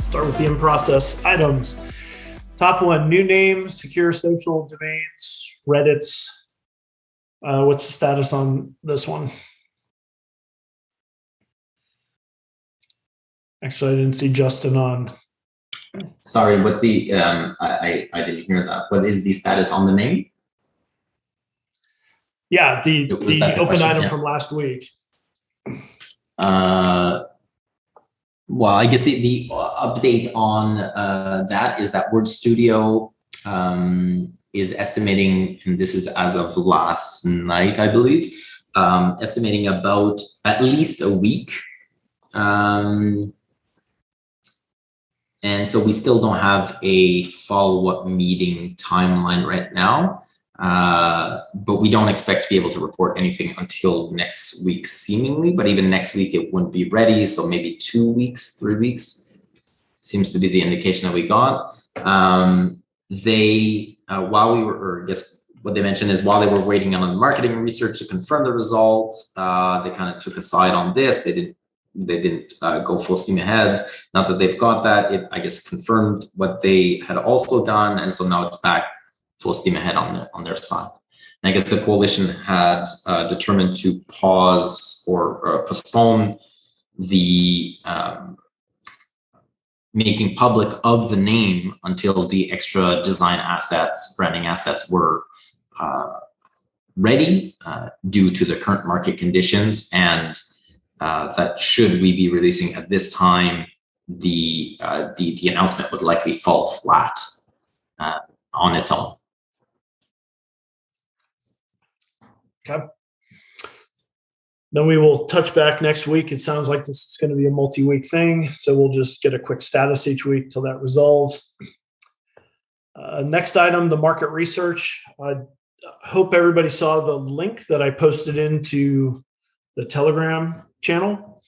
Start with the in-process items. Top one, new name, secure social domains, Reddits. What's the status on this one? Actually, I didn't see Justin on. Sorry, what the I didn't hear that. What is the status on the name? Yeah, the open item from last week. Well, I guess the update on that is that Word Studio is estimating, and this is as of last night, I believe, estimating about at least a week. And so we still don't have a follow-up meeting timeline right now, but we don't expect to be able to report anything until next week, seemingly. But even next week, it wouldn't be ready. So maybe 2 weeks, 3 weeks seems to be the indication that we got. While we were, or I guess what they mentioned is while they were waiting on marketing research to confirm the result, they kind of took a side on this. They didn't go full steam ahead. Now that they've got that, it, I guess, confirmed what they had also done. And so now it's back full steam ahead on their side. And I guess the coalition had determined to pause or postpone the making public of the name until the extra design assets, branding assets were ready due to the current market conditions. And that should we be releasing at this time, the announcement would likely fall flat on its own. Okay. Then we will touch back next week. It sounds like this is going to be a multi-week thing, so we'll just get a quick status each week till that resolves. Next item, the market research. I hope everybody saw the link that I posted into the Telegram channel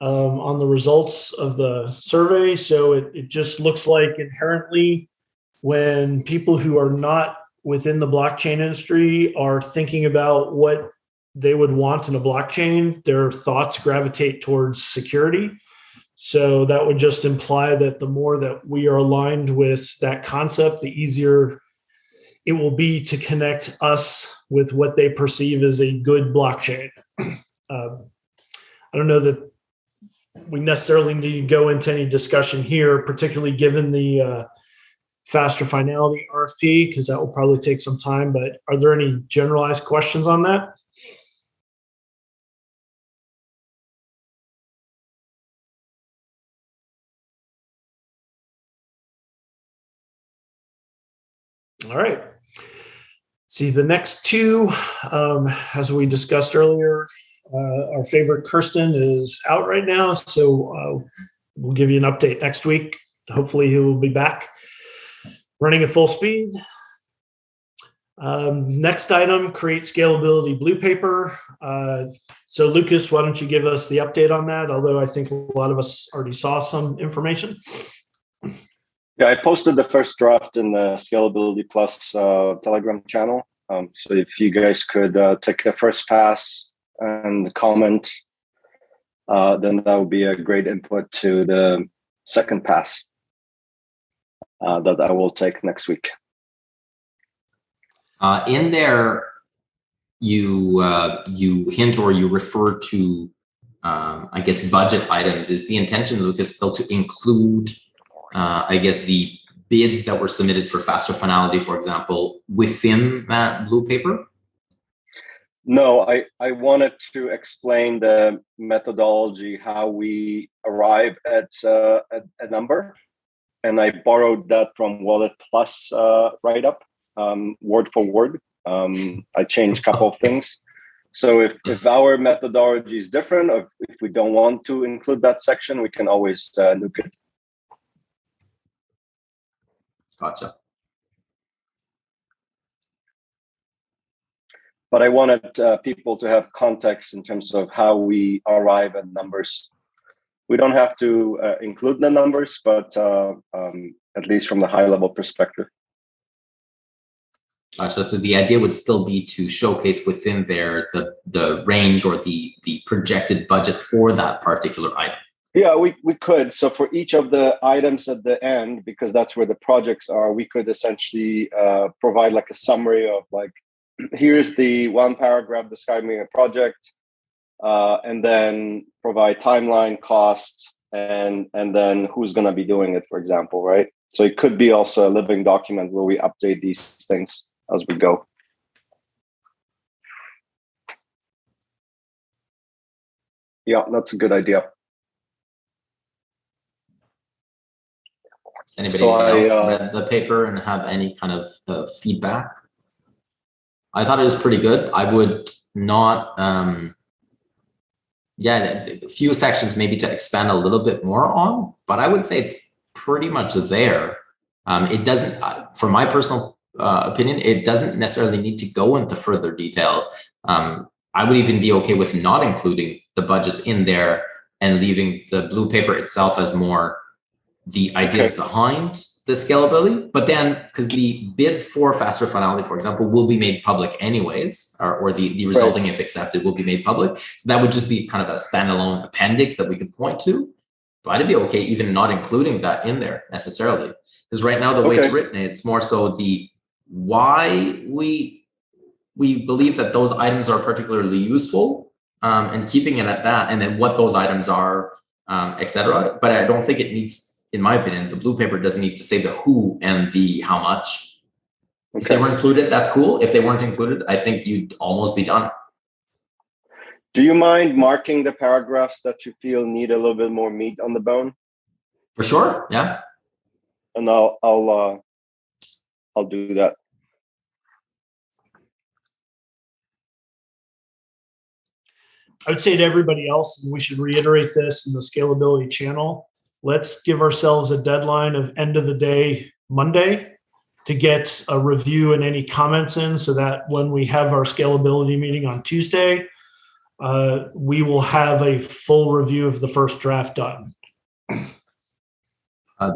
on the results of the survey. So it just looks like inherently when people who are not within the blockchain industry are thinking about what they would want in a blockchain, their thoughts gravitate towards security. So that would just imply that the more that we are aligned with that concept, the easier it will be to connect us with what they perceive as a good blockchain. I don't know that we necessarily need to go into any discussion here, particularly given the faster Finality RFP, because that will probably take some time. But are there any generalized questions on that? All right. See, the next two, as we discussed earlier, our favorite Kirsten is out right now, so we'll give you an update next week. Hopefully he will be back running at full speed. Next item, create scalability blue paper. So Lucas, why don't you give us the update on that? Although I think a lot of us already saw some information. Yeah, I posted the first draft in the Scalability Plus Telegram channel. So if you guys could take a first pass and comment, then that would be a great input to the second pass that I will take next week. In there, you hint or you refer to, I guess, budget items. Is the intention, Lucas, still to include, I guess, the bids that were submitted for faster finality, for example, within that blue paper? No, I wanted to explain the methodology, how we arrive at a number. And I borrowed that from Wallet Plus write-up, word for word. I changed a couple of things. So if our methodology is different, or if we don't want to include that section, we can always nuke it. Gotcha. But I wanted people to have context in terms of how we arrive at numbers. We don't have to include the numbers, but at least from the high level perspective. So the idea would still be to showcase within there the range or the projected budget for that particular item. Yeah, we could. So for each of the items at the end, because that's where the projects are, we could essentially provide like a summary of like, here's the one paragraph describing a project, and then provide timeline, cost, and then who's going to be doing it, for example, right? So it could be also a living document where we update these things as we go. Yeah, that's a good idea. Anybody else read the paper and have any kind of feedback? I thought it was pretty good. I would not, a few sections maybe to expand a little bit more on, but I would say it's pretty much there. It doesn't, for my personal opinion, it doesn't necessarily need to go into further detail. I would even be okay with not including the budgets in there and leaving the blue paper itself as more the ideas behind the scalability. But then, because the bids for faster finality, for example, will be made public anyways, or the resulting, if accepted, will be made public. So that would just be kind of a standalone appendix that we could point to. But I'd be okay even not including that in there necessarily. Because right now, the way it's written, it's more so the why we believe that those items are particularly useful, and keeping it at that, and then what those items are, etc. But I don't think it needs, in my opinion, the blue paper doesn't need to say the who and the how much. If they were included, that's cool. If they weren't included, I think you'd almost be done. Do you mind marking the paragraphs that you feel need a little bit more meat on the bone? For sure, yeah. And I'll do that. I would say to everybody else, and we should reiterate this in the scalability channel, let's give ourselves a deadline of end of the day Monday to get a review and any comments in, so that when we have our scalability meeting on Tuesday, we will have a full review of the first draft done.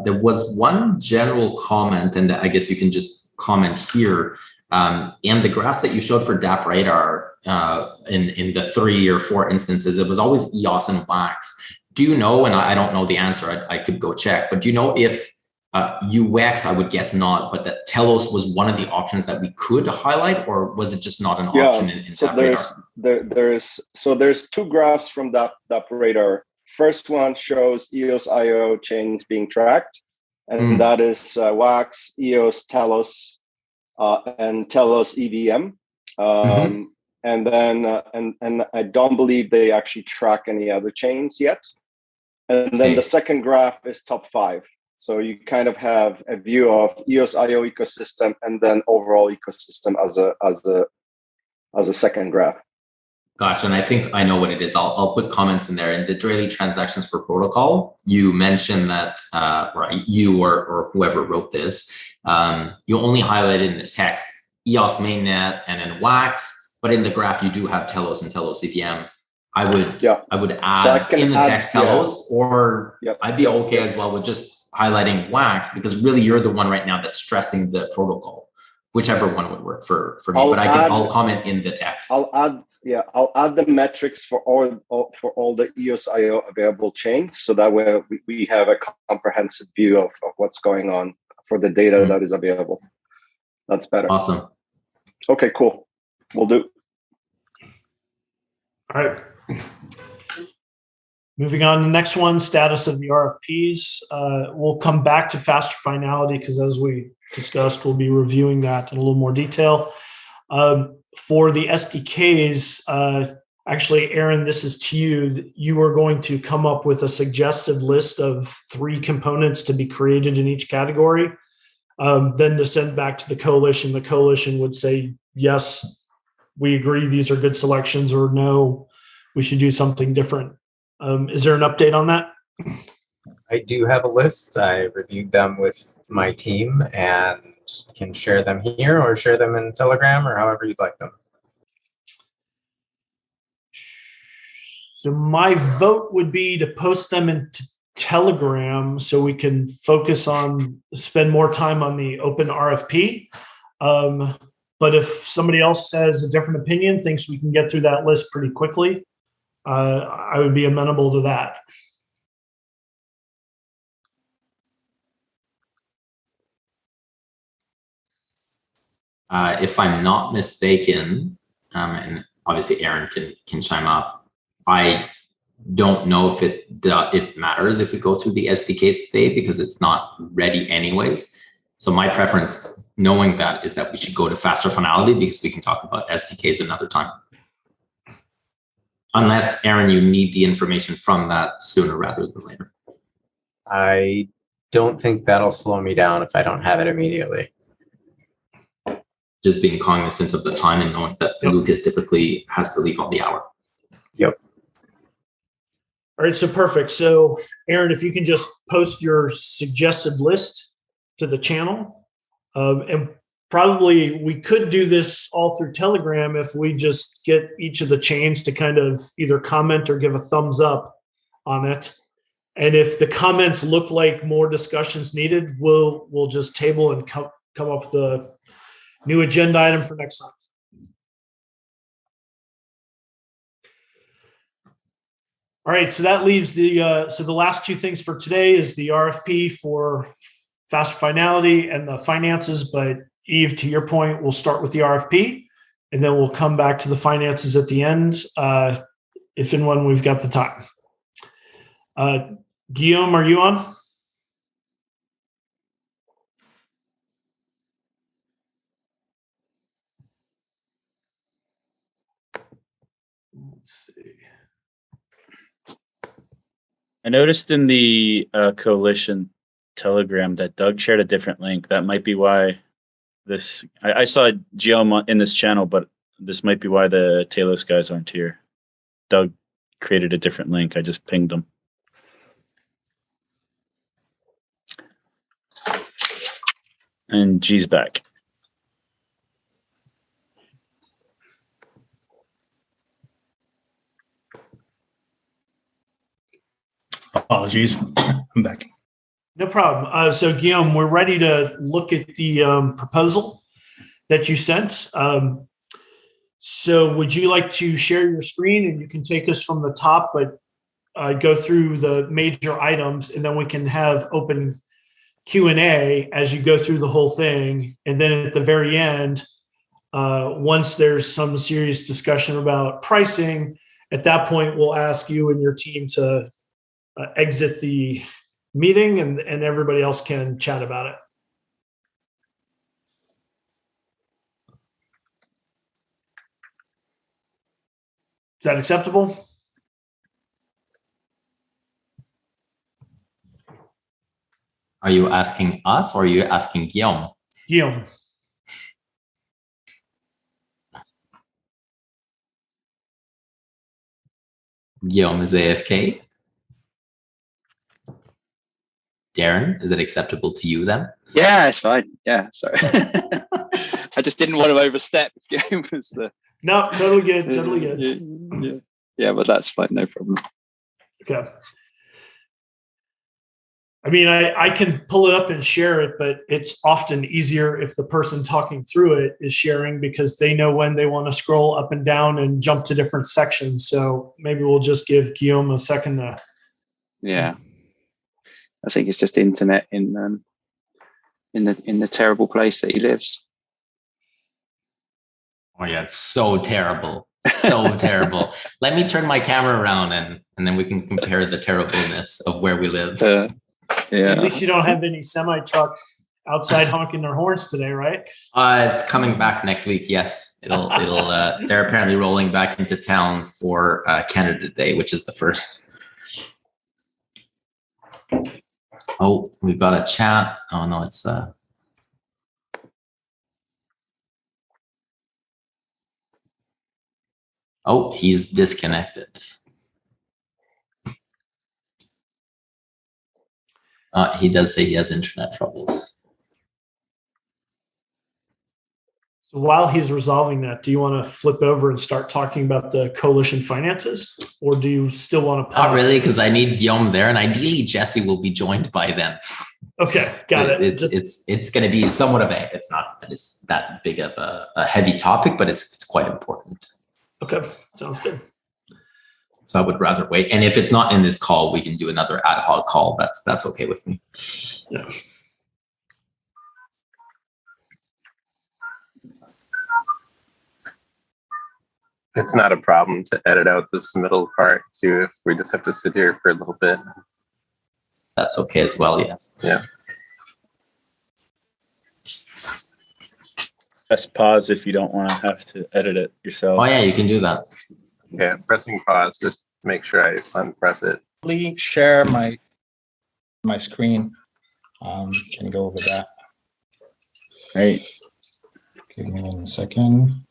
There was one general comment, and I guess you can just comment here. In the graphs that you showed for DAP Radar, in the 3 or 4 instances, it was always EOS and WAX. Do you know, and I don't know the answer, I could go check, but do you know if UX, I would guess not, but that TELOS was one of the options that we could highlight, or was it just not an option in so DAP Radar? There's 2 graphs from DAP Radar. First one shows EOSIO chains being tracked, and that is WAX, EOS, TELOS, and TELOS EVM. And then and I don't believe they actually track any other chains yet. And then the second graph is top 5. So you kind of have a view of EOSIO ecosystem and then overall ecosystem as a second graph. Gotcha. And I think I know what it is. I'll put comments in there. In the daily transactions per protocol, you mentioned that, you or whoever wrote this, you only highlighted in the text EOS mainnet and then WAX, but in the graph you do have TELOS and TELOS EVM. I would add in the text TELOS, or I'd be okay as well with just highlighting WAX, because really you're the one right now that's stressing the protocol, whichever one would work for me. I'll comment in the text. I'll add the metrics for all the EOSIO available chains, so that way we have a comprehensive view of what's going on for the data that is available. That's better. Awesome. Okay, cool. We'll do. All right. Moving on to the next one, status of the RFPs. We'll come back to faster finality because, as we discussed, we'll be reviewing that in a little more detail. For the SDKs, actually, Aaron, this is to you. You are going to come up with a suggested list of 3 components to be created in each category. Then to send back to the coalition. The coalition would say, yes, we agree these are good selections, or no, we should do something different. Is there an update on that? I do have a list. I reviewed them with my team and can share them here or share them in Telegram or however you'd like them. So my vote would be to post them into Telegram so we can spend more time on the open RFP. But if somebody else has a different opinion, thinks we can get through that list pretty quickly, I would be amenable to that. If I'm not mistaken, and obviously Aaron can chime up, I don't know if it matters if we go through the SDKs today because it's not ready anyways. So my preference, knowing that, is that we should go to faster finality because we can talk about SDKs another time. Unless, Aaron, you need the information from that sooner rather than later. I don't think that'll slow me down if I don't have it immediately. Just being cognizant of the time and knowing that Lucas typically has to leave on the hour. Yep. All right, so perfect. So Aaron, if you can just post your suggested list to the channel. And probably we could do this all through Telegram if we just get each of the chains to kind of either comment or give a thumbs up on it. And if the comments look like more discussions needed, we'll just table and come up with a new agenda item for next time. All right, so that leaves the last two things for today is the RFP for faster finality and the finances. But Yves, to your point, we'll start with the RFP and then we'll come back to the finances at the end, if and when we've got the time. Guillaume, are you on? Let's see. I noticed in the coalition Telegram that Doug shared a different link. That might be why this. I saw Guillaume in this channel, but this might be why the TELOS guys aren't here. Doug created a different link. I just pinged them. And G's back. Apologies, I'm back. No problem. So Guillaume, we're ready to look at the proposal that you sent. So would you like to share your screen, and you can take us from the top, but go through the major items, and then we can have open Q&A as you go through the whole thing. And then at the very end, once there's some serious discussion about pricing, at that point, we'll ask you and your team to exit the meeting, and everybody else can chat about it. Is that acceptable? Are you asking us or are you asking Guillaume? Guillaume. Guillaume is AFK. Darren, is it acceptable to you then? Yeah, it's fine. Yeah, sorry. I just didn't want to overstep. Game was the. No, totally good. Totally good. Yeah, but that's fine. No problem. Okay. I mean, I can pull it up and share it, but it's often easier if the person talking through it is sharing because they know when they want to scroll up and down and jump to different sections. So maybe we'll just give Guillaume a second to. Yeah, I think it's just internet in the terrible place that he lives. Oh yeah, it's so terrible. So terrible. Let me turn my camera around and then we can compare the terribleness of where we live. Yeah. At least you don't have any semi trucks outside honking their horns today, right? It's coming back next week. Yes, it'll. They're apparently rolling back into town for Canada Day, which is the first. Oh, we've got a chat. Oh no, it's Oh, he's disconnected. He does say he has internet troubles. So while he's resolving that, do you want to flip over and start talking about the coalition finances, or do you still want to pause? Not really, because I need Guillaume there, and ideally Jesse will be joined by then. Okay, got it. It's going to be somewhat of a. It's not that it's that big of a heavy topic, but it's quite important. Okay, sounds good. So I would rather wait. And if it's not in this call, we can do another ad hoc call. That's okay with me. Yeah. It's not a problem to edit out this middle part too, if we just have to sit here for a little bit. That's okay as well, yes. Yeah. Press pause if you don't want to have to edit it yourself. Oh yeah, you can do that. Yeah, pressing pause, just make sure I unpress it. Please share my screen. Can go over that. Right. Give me 1 second.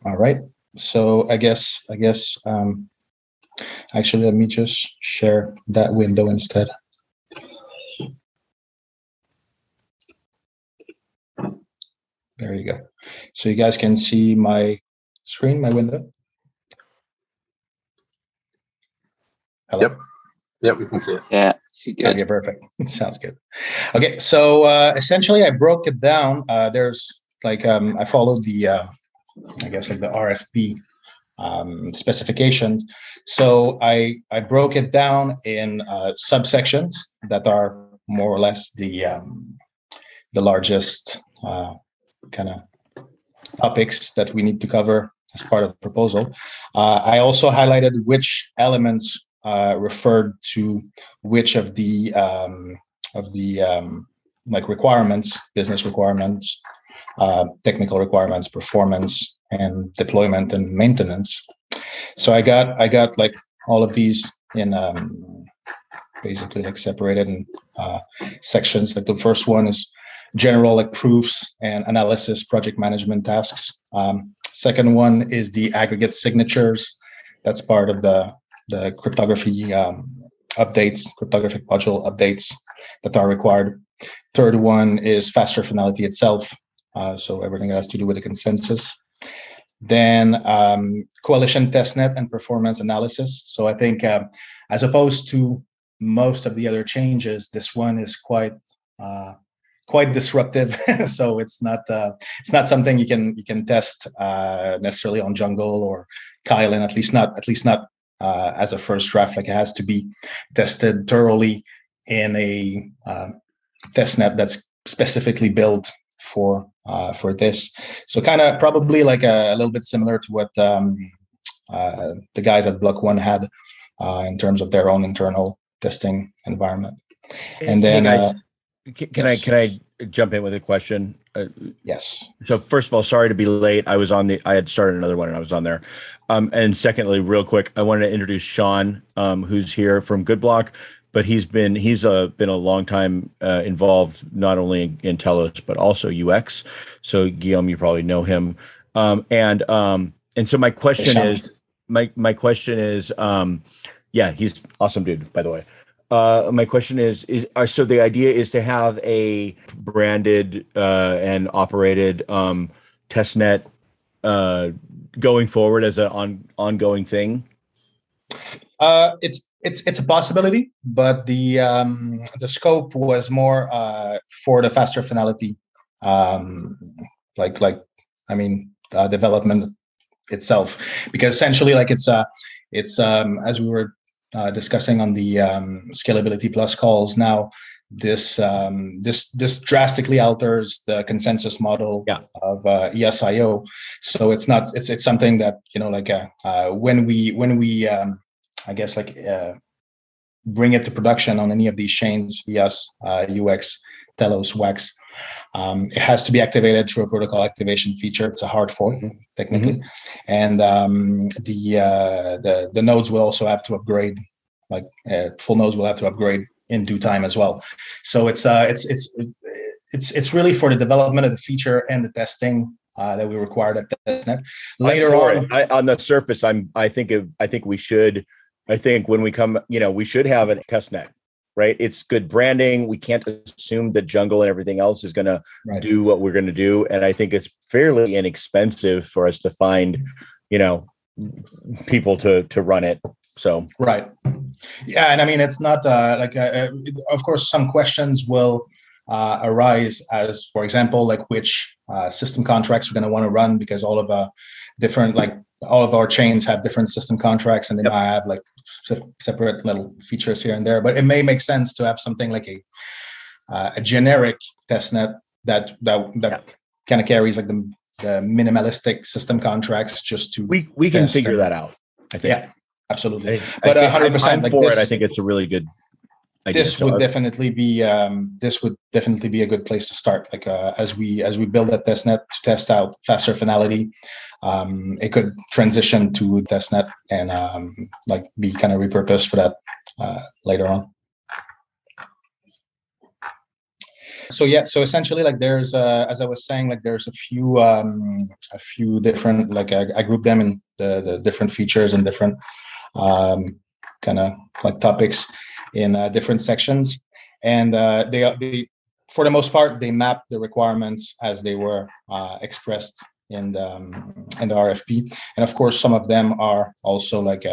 All right. So I guess actually let me just share that window instead. There you go. So you guys can see my screen, my window. Hello? Yep, we can see it. Yeah, good. Okay, perfect. Sounds good. Okay, so essentially I broke it down. There's like I followed the I guess like the RFP specifications. So I broke it down in subsections that are more or less the largest kind of topics that we need to cover as part of the proposal. I also highlighted which elements referred to which of the like requirements, business requirements, technical requirements, performance, and deployment and maintenance. So I got like all of these in basically like separated in sections. Like the first one is general like proofs and analysis project management tasks. Second one is the aggregate signatures. That's part of the cryptography updates, cryptographic module updates that are required. Third one is faster finality itself. So everything that has to do with the consensus. Then coalition testnet and performance analysis. So I think as opposed to most of the other changes, this one is quite disruptive. So it's not something you can test necessarily on Jungle or Kylin, at least not as a first draft. Like it has to be tested thoroughly in a testnet that's specifically built for this. So kind of probably like a little bit similar to what the guys at Block One had in terms of their own internal testing environment. And then hey guys, can I jump in with a question? Yes. So first of all, sorry to be late. I had started another one and I was on there. And secondly, real quick, I wanted to introduce Sean, who's here from Good Block, but he's been a long time involved not only in TELOS but also UX. So Guillaume, you probably know him. And so my question is, yeah, he's awesome dude, by the way. My question is so the idea is to have a branded and operated testnet going forward as an ongoing thing? It's a possibility, but the scope was more for the faster finality, development itself, because essentially like it's as we were discussing on the Scalability Plus calls now, this drastically alters the consensus model of EOSIO. So it's something that, when we I guess bring it to production on any of these chains, EOS, UX, TELOS, WAX, it has to be activated through a protocol activation feature. It's a hard fork technically, and the nodes will also have to upgrade. Full nodes will have to upgrade in due time as well. So it's really for the development of the feature and the testing that we required at testnet. Later on the surface, I think we should. I think when we come, we should have a testnet, right? It's good branding. We can't assume that Jungle and everything else is going to do what we're going to do. And I think it's fairly inexpensive for us to find, people to run it. So right. Yeah, and I mean, it's not of course, some questions will arise as, for example, like which system contracts we're going to want to run, because all of all of our chains have different system contracts, and they might have like separate little features here and there. But it may make sense to have something like a generic testnet that kind of carries like the minimalistic system contracts, just to we can figure that out, I think. Yeah, absolutely. But 100%, I'm like for this, it. I think it's a really good idea. this would definitely be a good place to start. Like as we build that testnet to test out faster finality, it could transition to testnet and like be kind of repurposed for that later on. So yeah, so essentially, like there's as I was saying, like there's a few different, like I grouped them in the different features and different kind of like topics in different sections, and they for the most part they map the requirements as they were expressed in the RFP. And of course, some of them are also like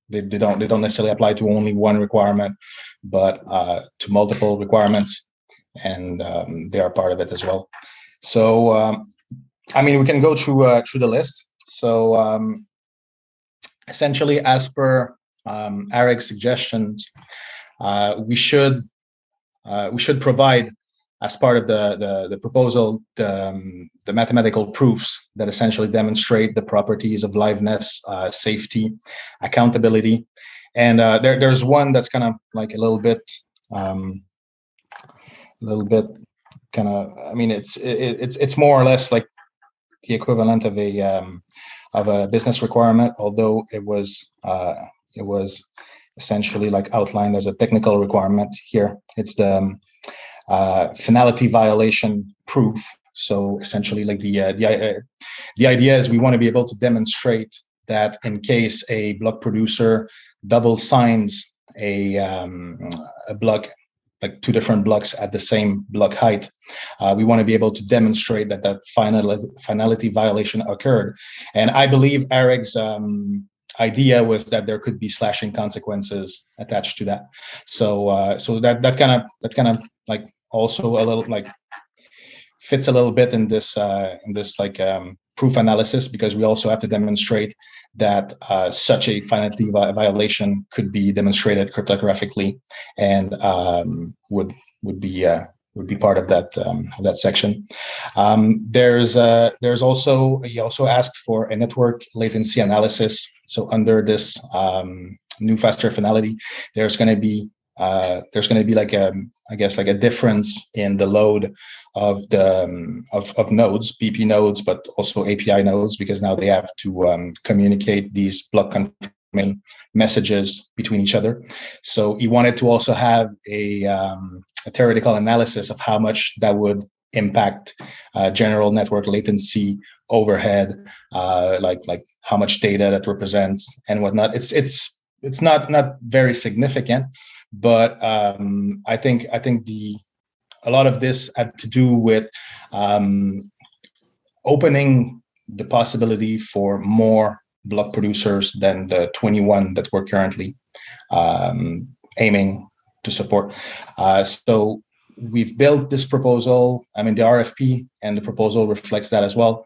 they don't necessarily apply to only one requirement, but to multiple requirements, and they are part of it as well. So I mean, we can go through the list. So essentially, as per Eric's suggestions, we should provide, as part of the proposal, the mathematical proofs that essentially demonstrate the properties of liveness, safety, accountability, and there's one that's kind of like a little bit kind of, I mean, it's more or less like the equivalent of a business requirement, although it was essentially like outlined as a technical requirement here. It's the finality violation proof. So essentially, like the idea is we want to be able to demonstrate that in case a block producer double signs a block, like two different blocks at the same block height, we want to be able to demonstrate that finality violation occurred. And I believe Eric's idea was that there could be slashing consequences attached to that. So so that kind of like also a little like fits a little bit in this like proof analysis, because we also have to demonstrate that such a finality violation could be demonstrated cryptographically, and would be part of that section. There's also, he also asked for a network latency analysis. So under this new faster finality, there's going to be like I guess like a difference in the load of the of nodes, BP nodes, but also API nodes, because now they have to communicate these block confirmation messages between each other. So he wanted to also have a theoretical analysis of how much that would impact general network latency, overhead, like how much data that represents and whatnot. It's not very significant, but I think a lot of this had to do with opening the possibility for more block producers than the 21 that we're currently aiming to support. So we've built this proposal. I mean, the RFP and the proposal reflects that as well.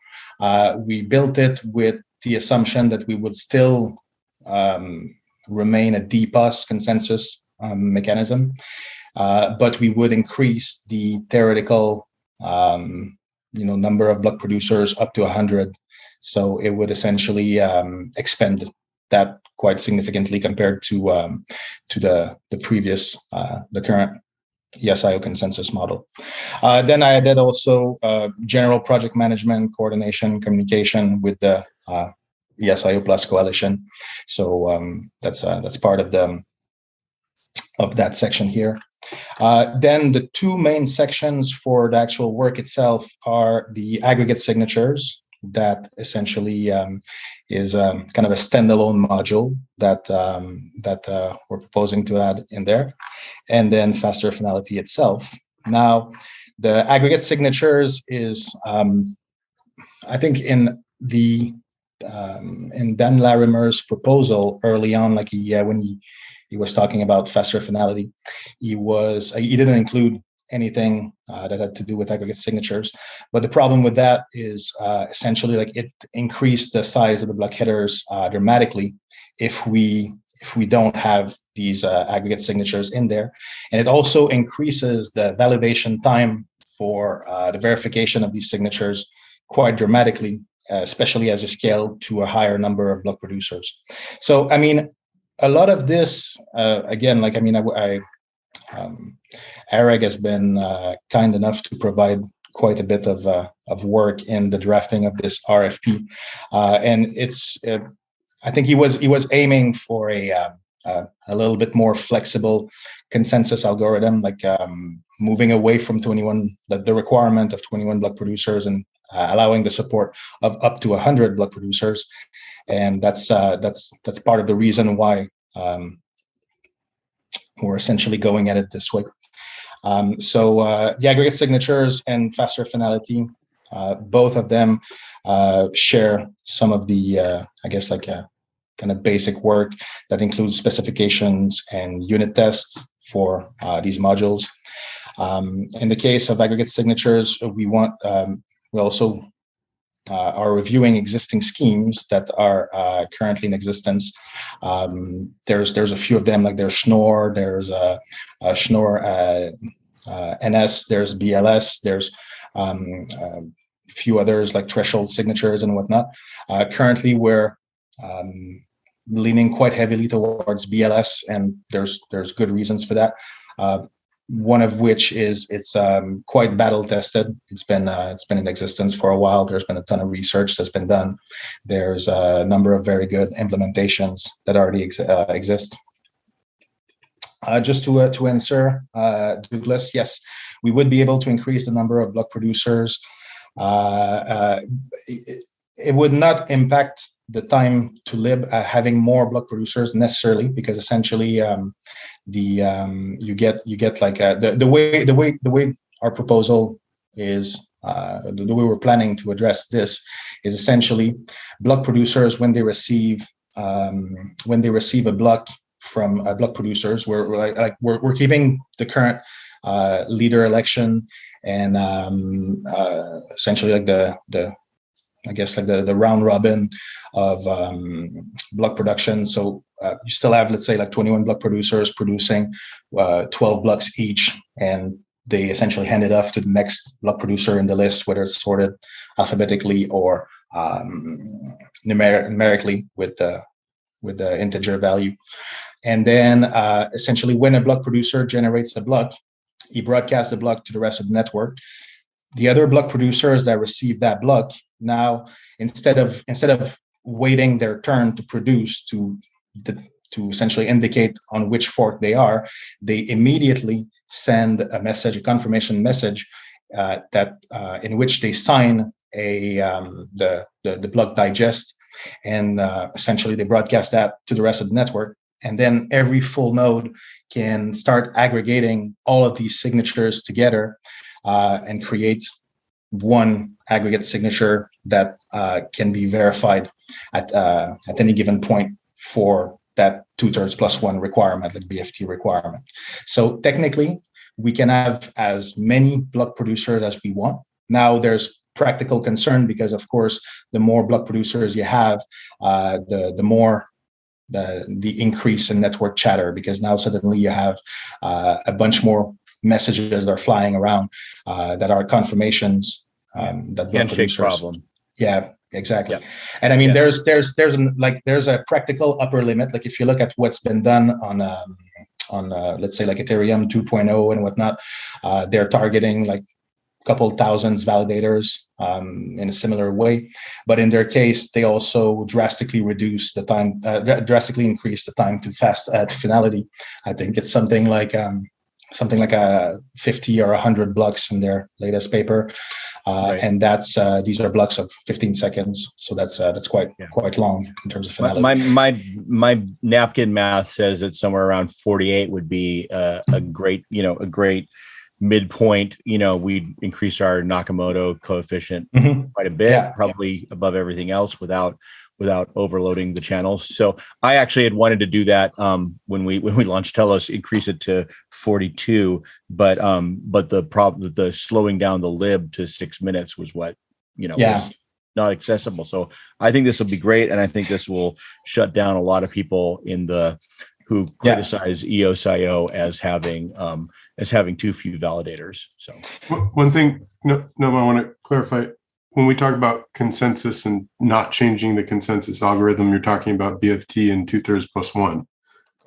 We built it with the assumption that we would still remain a DPoS consensus mechanism, but we would increase the theoretical number of block producers up to 100. So it would essentially expand that quite significantly compared to the previous, the current EOSIO consensus model. Then I did also general project management, coordination, communication with the EOSIO Plus Coalition. So that's part of that section here. Then the two main sections for the actual work itself are the aggregate signatures, that essentially is kind of a standalone module that we're proposing to add in there, and then faster finality itself. Now, the aggregate signatures is, I think, in the Dan Larimer's proposal early on, like when he was talking about faster finality, he didn't include anything that had to do with aggregate signatures. But the problem with that is essentially like it increased the size of the block headers dramatically if we don't have these aggregate signatures in there. And it also increases the validation time for the verification of these signatures quite dramatically, especially as you scale to a higher number of block producers. So, I mean, a lot of this, again, like, I mean, Eric has been kind enough to provide quite a bit of work in the drafting of this RFP, and it's I think he was aiming for a little bit more flexible consensus algorithm, like moving away from the requirement of 21 block producers and allowing the support of up to 100 block producers, and that's part of the reason why we're essentially going at it this way. So the aggregate signatures and faster finality, both of them share some of the, I guess, like kind of basic work that includes specifications and unit tests for these modules. In the case of aggregate signatures, we also are reviewing existing schemes that are currently in existence. There's a few of them, like there's Schnorr, there's Schnorr NS, there's BLS, there's a few others like threshold signatures and whatnot. Currently, we're leaning quite heavily towards BLS, and there's good reasons for that. One of which is it's quite battle tested. It's been in existence for a while. There's been a ton of research that's been done. There's a number of very good implementations that already exist. Just to answer Douglas, yes, we would be able to increase the number of block producers. It would not impact the time to lib having more block producers necessarily, because essentially you get like the way our proposal is, the way we're planning to address this is essentially block producers when they receive a block from block producers. We're keeping the current leader election and essentially like the I guess like the round robin of block production. So you still have, let's say, like 21 block producers producing 12 blocks each, and they essentially hand it off to the next block producer in the list, whether it's sorted alphabetically or numerically with the integer value. And then essentially when a block producer generates a block, he broadcasts the block to the rest of the network. The other block producers that receive that block now, instead of waiting their turn to produce to essentially indicate on which fork they are, they immediately send a message, a confirmation message that in which they sign the block digest, and essentially they broadcast that to the rest of the network. And then every full node can start aggregating all of these signatures together and create one aggregate signature that can be verified at any given point for that 2/3+1 requirement, like BFT requirement. So technically, we can have as many block producers as we want. Now there's practical concern because, of course, the more block producers you have, the more the increase in network chatter, because now suddenly you have a bunch more messages that are flying around that are confirmations that block producers. Problem. Yeah, exactly. Yeah. And I mean, there's a practical upper limit. Like if you look at what's been done on let's say like Ethereum 2.0 and whatnot, they're targeting like a couple thousands validators in a similar way. But in their case, they also drastically increase the time to fast at finality. I think it's something like a 50 or 100 blocks in their latest paper, Right. and that's these are blocks of 15 seconds. So that's quite long in terms of finality. My napkin math says that somewhere around 48 would be a great midpoint. We'd increase our Nakamoto coefficient quite a bit, probably above everything else without without overloading the channels. So I actually had wanted to do that when we launched TELOS, increase it to 42, but the slowing down the lib to 6 minutes was what was not accessible. So I think this will be great, and I think this will shut down a lot of people who criticize EOSIO as having too few validators. So one thing, no, I want to clarify. When we talk about consensus and not changing the consensus algorithm, you're talking about BFT and 2/3 plus 1,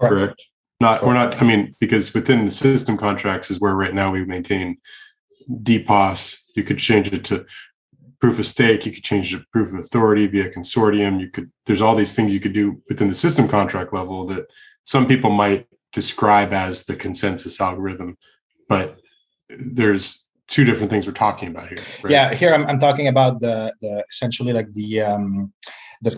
correct? We're not. I mean, because within the system contracts is where right now we maintain DPoS. You could change it to proof of stake. You could change it to proof of authority via consortium. There's all these things you could do within the system contract level that some people might describe as the consensus algorithm, but there's two different things we're talking about here. Right? Yeah, here I'm talking about the essentially like the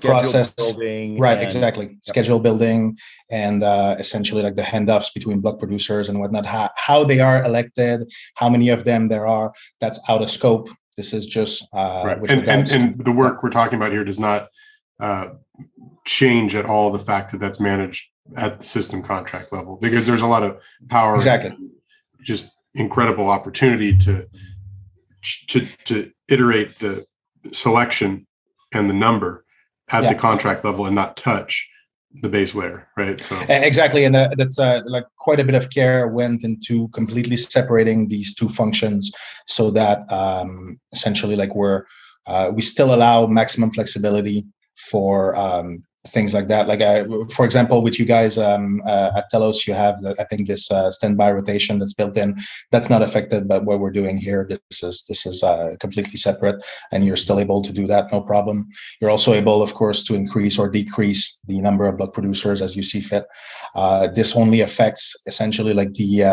process building, right? Exactly, schedule building, and essentially like the handoffs between block producers and whatnot. How they are elected, how many of them there are. That's out of scope. This is just right. And the work we're talking about here does not change at all the fact that that's managed at the system contract level, because there's a lot of power. Exactly. Just incredible opportunity to iterate the selection and the number at the contract level and not touch the base layer, right? So exactly, and that's like quite a bit of care went into completely separating these two functions so that essentially like we still allow maximum flexibility for things like that. Like for example, with you guys at TELOS, you have I think this standby rotation that's built in. That's not affected by what we're doing here. This is completely separate, and you're still able to do that, no problem. You're also able, of course, to increase or decrease the number of block producers as you see fit. This only affects essentially like the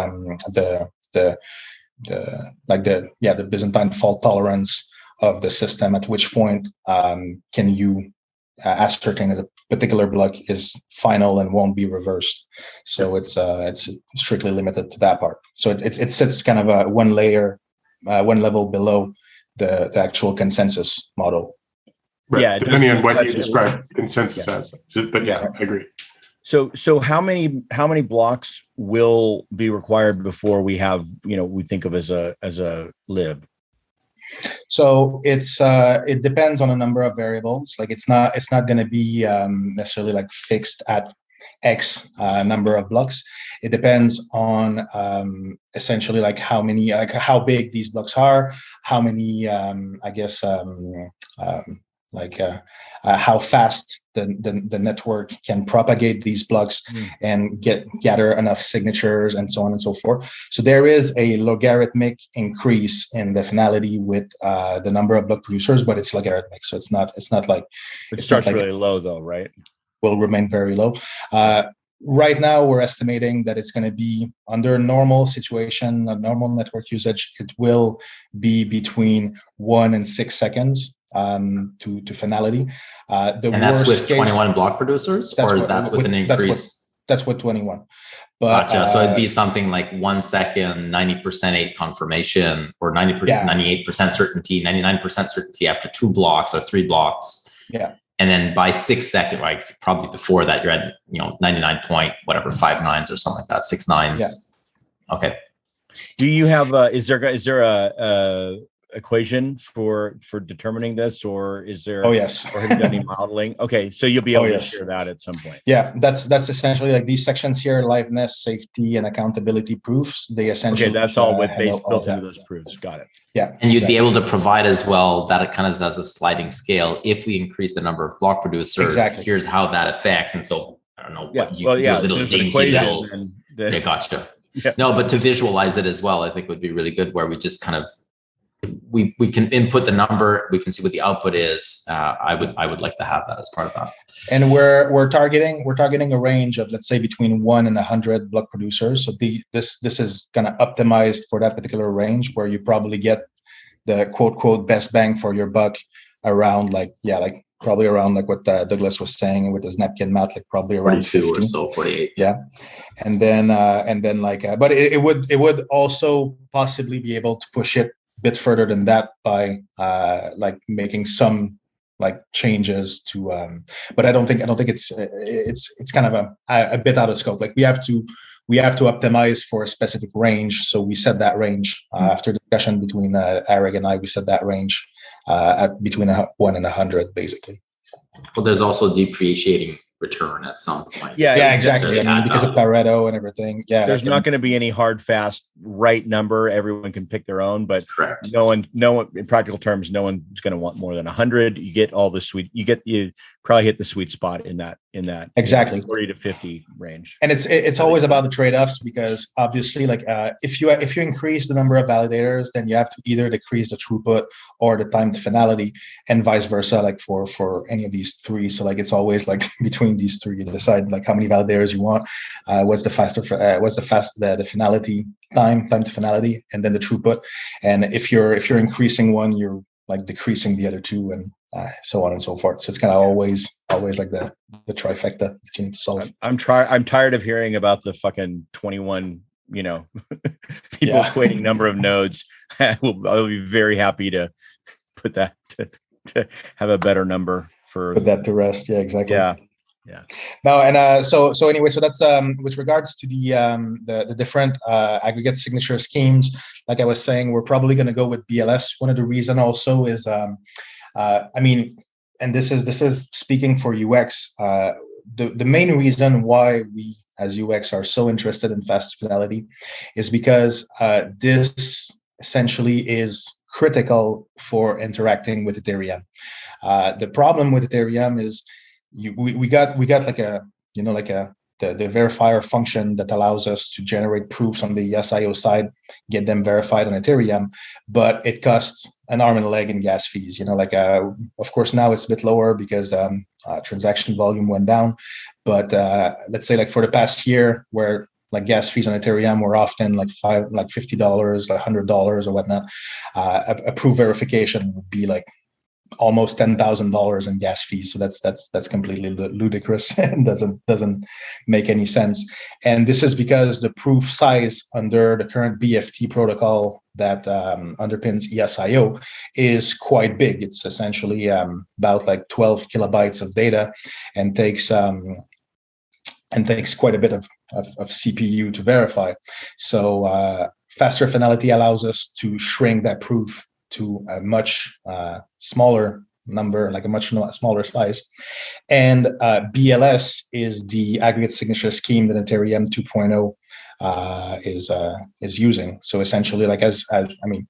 Byzantine fault tolerance of the system. At which point can you ascertain that a particular block is final and won't be reversed. So it's strictly limited to that part. So it sits kind of one level below the actual consensus model. Right. Yeah, depending on what you describe consensus as. But yeah, I agree. So how many blocks will be required before we have, we think of as a lib? So it depends on a number of variables. Like it's not going to be necessarily like fixed at X number of blocks. It depends on essentially like how big these blocks are, how many how fast the network can propagate these blocks and gather enough signatures and so on and so forth. So there is a logarithmic increase in the finality with the number of block producers, but it's logarithmic. So it's not like it starts really low though, right? Will remain very low. Right now, we're estimating that it's going to be under a normal situation, a normal network usage. It will be between 1 and 6 seconds to finality. And that's with 21 block producers, or that's with an increase? That's with 21. But, gotcha. So it'd be something like 1 second, 90% 8 confirmation, or 90%, 98% certainty, 99% certainty after 2 blocks or 3 blocks. Yeah. And then by 6 seconds, like probably before that, you're at 99 point whatever 5 nines or something like that, 6 nines. Yeah. Okay. Do you have is there a equation for determining this, or is there? Oh yes. Or have you done any modeling? Okay, so you'll be able to share that at some point. Yeah, that's essentially like these sections here: liveness, safety, and accountability proofs. They essentially that's all with built into those proofs. Got it. Yeah, and you'd be able to provide as well that it kind of as a sliding scale. If we increase the number of block producers, here's how that affects. And so I don't know what you do a little dainty visual. Yeah, gotcha. Yeah. No, but to visualize it as well, I think would be really good, where we just kind of we can input the number, we can see what the output is. I would like to have that as part of that. And we're targeting a range of, let's say, between 1 and 100 block producers. So this is kind of optimized for that particular range, where you probably get the quote best bang for your buck around probably around like what Douglas was saying with his napkin math, like probably around 50 or so, 48. Yeah, and then but it would also possibly be able to push it bit further than that by like making some like changes to, but I don't think it's kind of a bit out of scope. Like we have to optimize for a specific range. So we set that range after discussion between Eric and I. We set that range at between 1 and 100, basically. Well, there's also depreciating return at some point. Yeah, exactly. I mean, because of Pareto and everything. Yeah, there's not going to be any hard, fast, right number. Everyone can pick their own, but correct. No one, in practical terms, no one's going to want more than 100. You get all the you probably hit the sweet spot in that exactly 40 to 50 range. And it's always about the trade-offs, because obviously, like if you increase the number of validators, then you have to either decrease the throughput or the time to finality, and vice versa. Like for any of these three, so like it's always like between these three, you decide like how many validators you want, what's the finality time to finality, and then the throughput. And if you're increasing one, you're like decreasing the other two, and so on and so forth. So it's kind of always like the trifecta that you need to solve. I'm tired of hearing about the fucking 21, people equating number of nodes. I'll be very happy to put that to have a better number for put that to rest. Yeah, exactly. Yeah. No, and so anyway, so that's with regards to the different aggregate signature schemes. Like I was saying, we're probably going to go with BLS. One of the reason also is, I mean, and this is speaking for UX. The main reason why we as UX are so interested in fast fidelity is because this essentially is critical for interacting with Ethereum. The problem with Ethereum is we got like the verifier function that allows us to generate proofs on the EOSIO side, get them verified on Ethereum, but it costs an arm and a leg in gas fees. Of course now it's a bit lower because transaction volume went down, but let's say like for the past year, where like gas fees on Ethereum were often like $50, like $100 or whatnot, a proof verification would be like almost $10,000 in gas fees. So that's completely ludicrous and doesn't make any sense. And this is because the proof size under the current BFT protocol that underpins EOSIO is quite big. It's essentially about like 12 kilobytes of data, and takes quite a bit of CPU to verify. So faster finality allows us to shrink that proof to a much smaller number, like a much smaller size. And BLS is the aggregate signature scheme that Ethereum 2.0 is using. So essentially, like as I mean,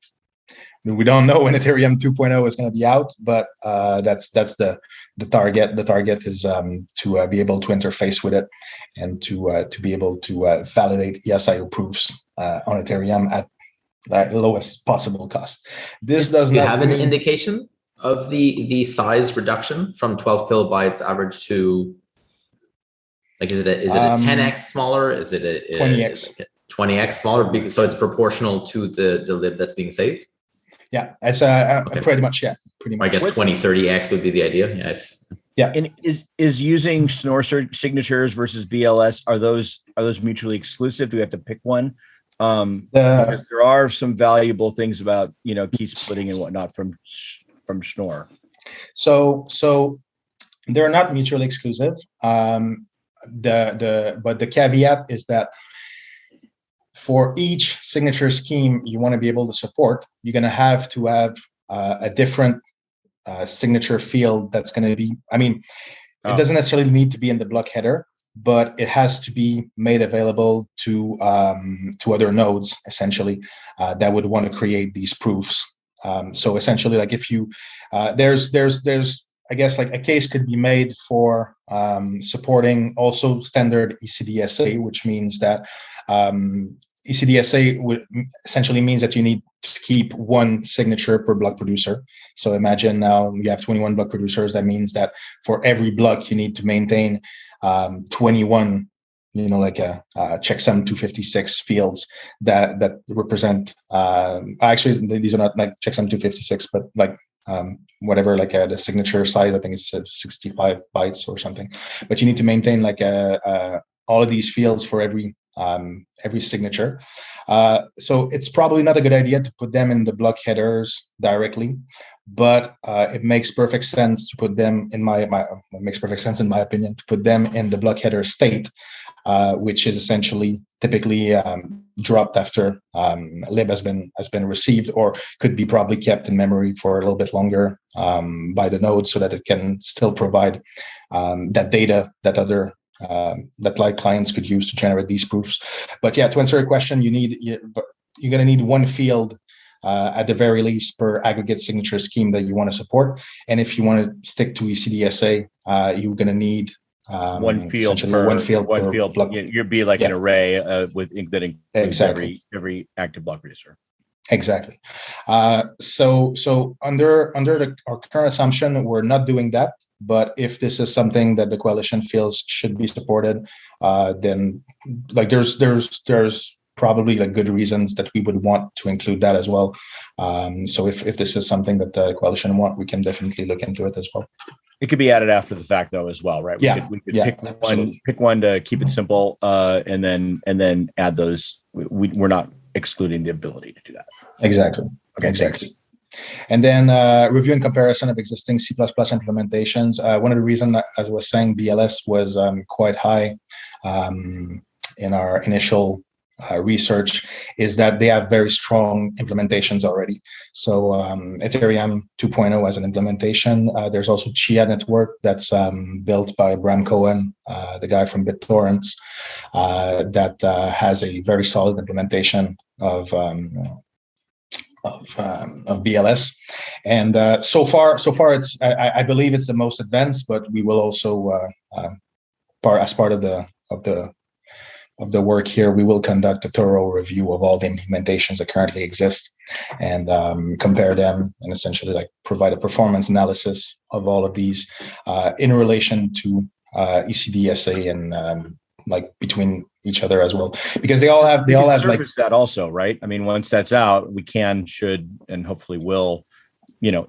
we don't know when Ethereum 2.0 is going to be out, but that's the target. The target is to be able to interface with it and to be able to validate EOSIO proofs on Ethereum at lowest possible cost. This does not have an indication of the size reduction from 12 kilobytes average to, like, is it a 10x smaller? Is it a 20x? 20x smaller, so it's proportional to the lib that's being saved? Yeah, it's pretty much. I guess 20-30x would be the idea. Yeah. And is using Schnorr signatures versus BLS, are those mutually exclusive? Do we have to pick one? Because there are some valuable things about key splitting and whatnot from Schnorr. So they're not mutually exclusive. But the caveat is that for each signature scheme you want to be able to support, you're going to have a different signature field that's going to be. I mean, it doesn't necessarily need to be in the block header, but it has to be made available to other nodes, essentially, that would want to create these proofs. So essentially, like if you, there's I guess like a case could be made for supporting also standard ECDSA, which means that ECDSA would essentially means that you need to keep one signature per block producer. So imagine now you have 21 block producers. That means that for every block you need to maintain 21, like a checksum 256 fields that represent. Actually, these are not like checksum 256, but like whatever, like the signature size. I think it's 65 bytes or something. But you need to maintain like a all of these fields for every signature. So it's probably not a good idea to put them in the block headers directly, but it makes perfect sense to put them in it makes perfect sense in my opinion to put them in the block header state, which is essentially typically dropped after lib has been received, or could be probably kept in memory for a little bit longer by the node, so that it can still provide that data that other that clients could use to generate these proofs. But yeah, to answer your question, you're going to need one field at the very least per aggregate signature scheme that you want to support. And if you want to stick to ECDSA, you're going to need one field per block. You'd be like an array with that includes every active block producer. Exactly. So under our current assumption, we're not doing that. But if this is something that the coalition feels should be supported, then like there's probably like good reasons that we would want to include that as well. So if this is something that the coalition want, we can definitely look into it as well. It could be added after the fact though as well, right? We could pick one to keep it simple, and then add those. We're not excluding the ability to do that. Exactly. Okay, exactly. thanks. And then review and comparison of existing C++ implementations. One of the reasons, as I was saying, BLS was quite high in our initial research is that they have very strong implementations already. So Ethereum 2.0 as an implementation. There's also Chia Network that's built by Bram Cohen, the guy from BitTorrent, that has a very solid implementation of BLS, and so far it's I believe it's the most advanced, but we will also as part of the work here, we will conduct a thorough review of all the implementations that currently exist and compare them, and essentially like provide a performance analysis of all of these in relation to ECDSA and like between each other as well, because they all have like that also, right? I mean, once that's out, we should, and hopefully will,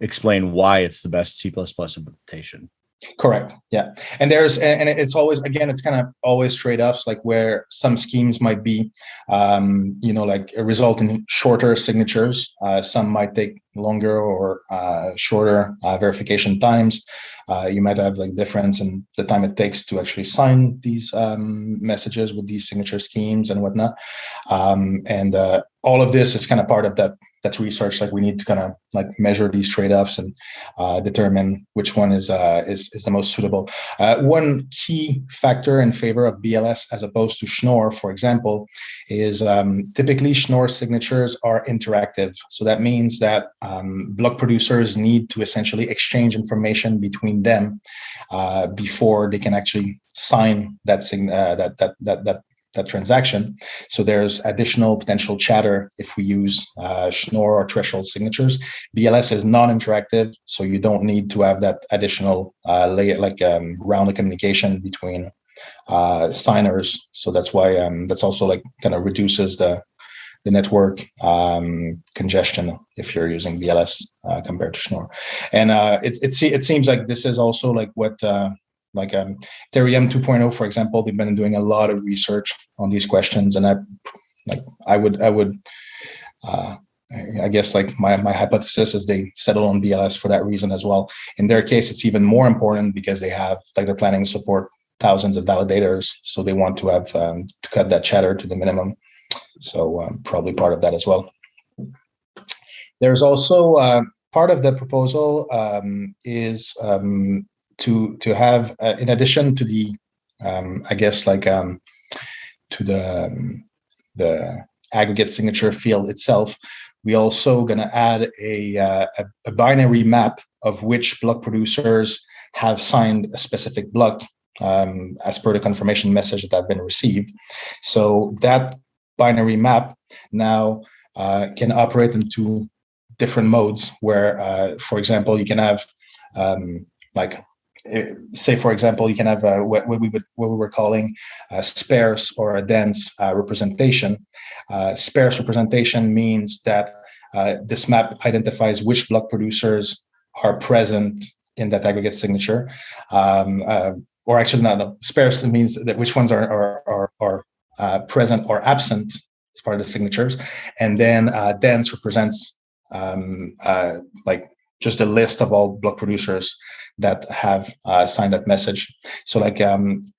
explain why it's the best C++ implementation. Correct. Yeah. And it's always, again, it's kind of always trade-offs, like where some schemes might be, like result in shorter signatures. Some might take longer or shorter verification times. You might have like difference in the time it takes to actually sign these messages with these signature schemes and whatnot. And all of this is kind of part of that research. Like we need to kind of like measure these trade-offs and determine which one is the most suitable. One key factor in favor of BLS as opposed to Schnorr, for example, is typically Schnorr signatures are interactive. So that means that block producers need to essentially exchange information between them before they can actually sign that that transaction. So there's additional potential chatter if we use Schnorr or threshold signatures. BLS is non-interactive, so you don't need to have that additional layer, like round of communication between signers. So that's why that's also like kind of reduces the network congestion if you're using BLS compared to Schnorr. And it seems like this is also like what Ethereum 2.0, for example, they've been doing a lot of research on these questions, and I guess like my hypothesis is they settle on BLS for that reason as well. In their case, it's even more important because they have like they're planning to support thousands of validators, so they want to have to cut that chatter to the minimum. So probably part of that as well. There's also part of the proposal is to have, in addition to the, to the aggregate signature field itself, we also going to add a binary map of which block producers have signed a specific block as per the confirmation message that have been received. So that binary map now can operate in two different modes where, for example, you can have say, for example, you can have what we were calling sparse or a dense representation. Sparse representation means that this map identifies which block producers are present in that aggregate signature. Or actually, no, sparse means that which ones are are present or absent as part of the signatures, and then dense represents like just a list of all block producers that have signed that message. So like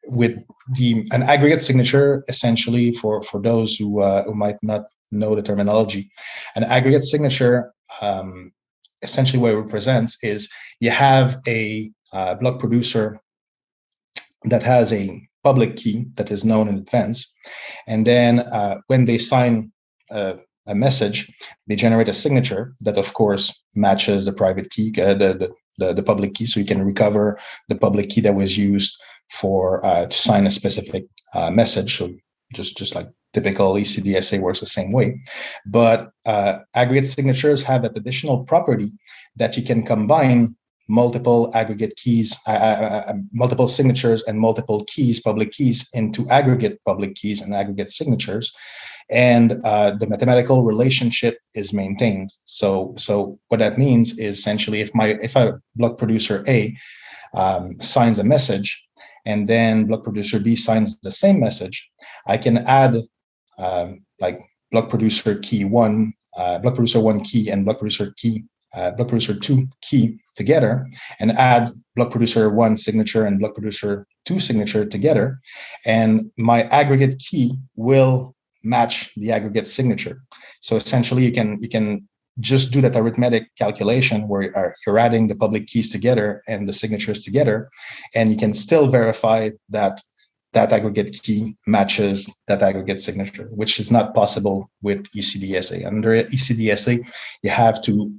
with an aggregate signature, essentially for those who might not know the terminology, an aggregate signature essentially what it represents is you have a block producer that has a public key that is known in advance, and then when they sign a message, they generate a signature that, of course, matches the private key, the public key, so you can recover the public key that was used for to sign a specific message. So just like typical ECDSA works the same way, but aggregate signatures have that additional property that you can combine multiple aggregate keys, multiple signatures and multiple keys, public keys, into aggregate public keys and aggregate signatures, and the mathematical relationship is maintained. So what that means is essentially if a block producer A signs a message, and then block producer B signs the same message, I can add like block producer key one, block producer one key, and block producer two key together, and add block producer one signature and block producer two signature together, and my aggregate key will match the aggregate signature. So essentially, you can just do that arithmetic calculation where you're adding the public keys together and the signatures together, and you can still verify that that aggregate key matches that aggregate signature, which is not possible with ECDSA. Under ECDSA, you have to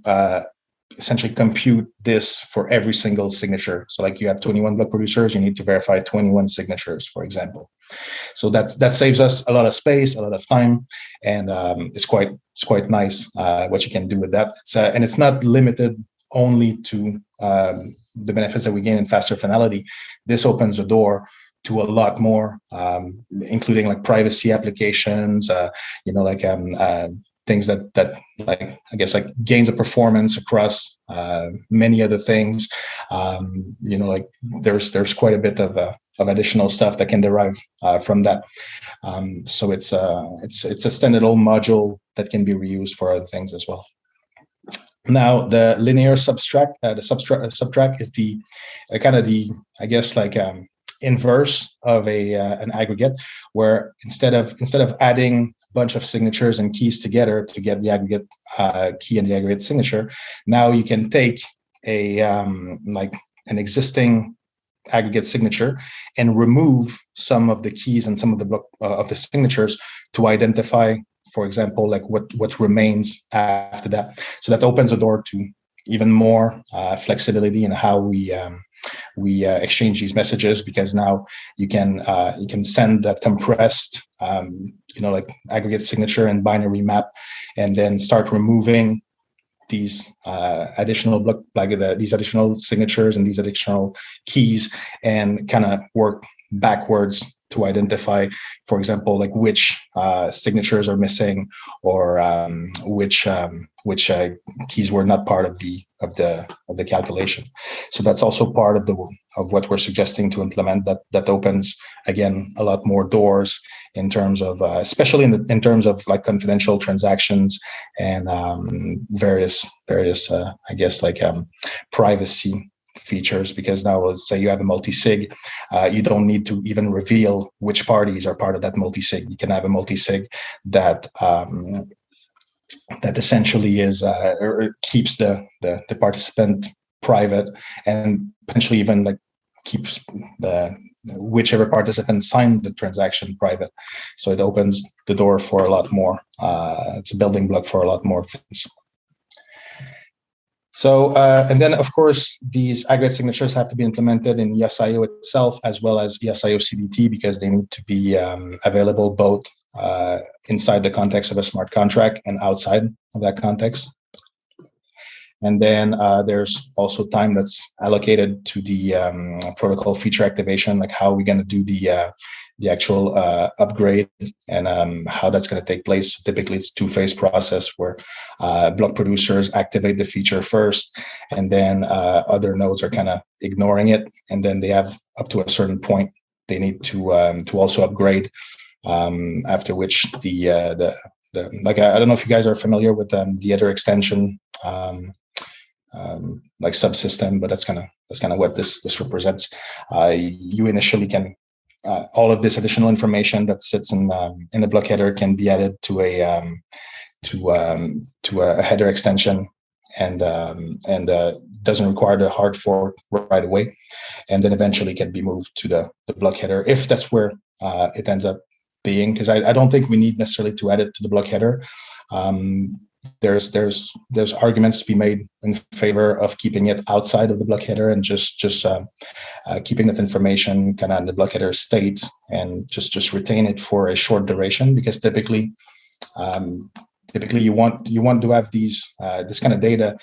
essentially compute this for every single signature. So like you have 21 block producers, you need to verify 21 signatures, for example. So that saves us a lot of space, a lot of time, and it's quite nice what you can do with that. And it's not limited only to the benefits that we gain in faster finality. This opens the door to a lot more, including like privacy applications, things that like, I guess, like gains of performance across many other things. Like there's quite a bit of additional stuff that can derive from that. So it's a standalone module that can be reused for other things as well. Now, the linear subtract is the kind of the, I guess, like inverse of an aggregate, where instead of adding a bunch of signatures and keys together to get the aggregate key and the aggregate signature, now you can take like an existing aggregate signature and remove some of the keys and some of the block of the signatures to identify, for example, like what remains after that. So that opens the door to even more flexibility in how we exchange these messages, because now you can send that compressed like aggregate signature and binary map, and then start removing these additional block, like these additional signatures and these additional keys, and kind of work backwards to identify, for example, like which signatures are missing, or which keys were not part of the calculation. So that's also part of what we're suggesting to implement. That opens, again, a lot more doors in terms of, especially in terms of like confidential transactions and various I guess like privacy features, because now let's say you have a multi-sig, you don't need to even reveal which parties are part of that multi-sig. You can have a multi-sig that essentially is or keeps the participant private, and potentially even like keeps whichever participant signed the transaction private. So it opens the door for a lot more. It's a building block for a lot more things. So, and then, of course, these aggregate signatures have to be implemented in EOSIO itself, as well as EOSIO CDT, because they need to be available both inside the context of a smart contract and outside of that context. And then there's also time that's allocated to the protocol feature activation, like how we're going to do the actual upgrade, and how that's going to take place. Typically, it's a two-phase process where block producers activate the feature first, and then other nodes are kind of ignoring it, and then they have up to a certain point they need to also upgrade After which the like I don't know if you guys are familiar with the header extension like subsystem, but that's kind of what this represents. You initially can all of this additional information that sits in the block header can be added to a header extension, and doesn't require the hard fork right away, and then eventually can be moved to the block header if that's where it ends up being, because I don't think we need necessarily to add it to the block header. There's arguments to be made in favor of keeping it outside of the block header and just keeping that information kind of in the block header state and just retain it for a short duration, because typically you want to have these this kind of data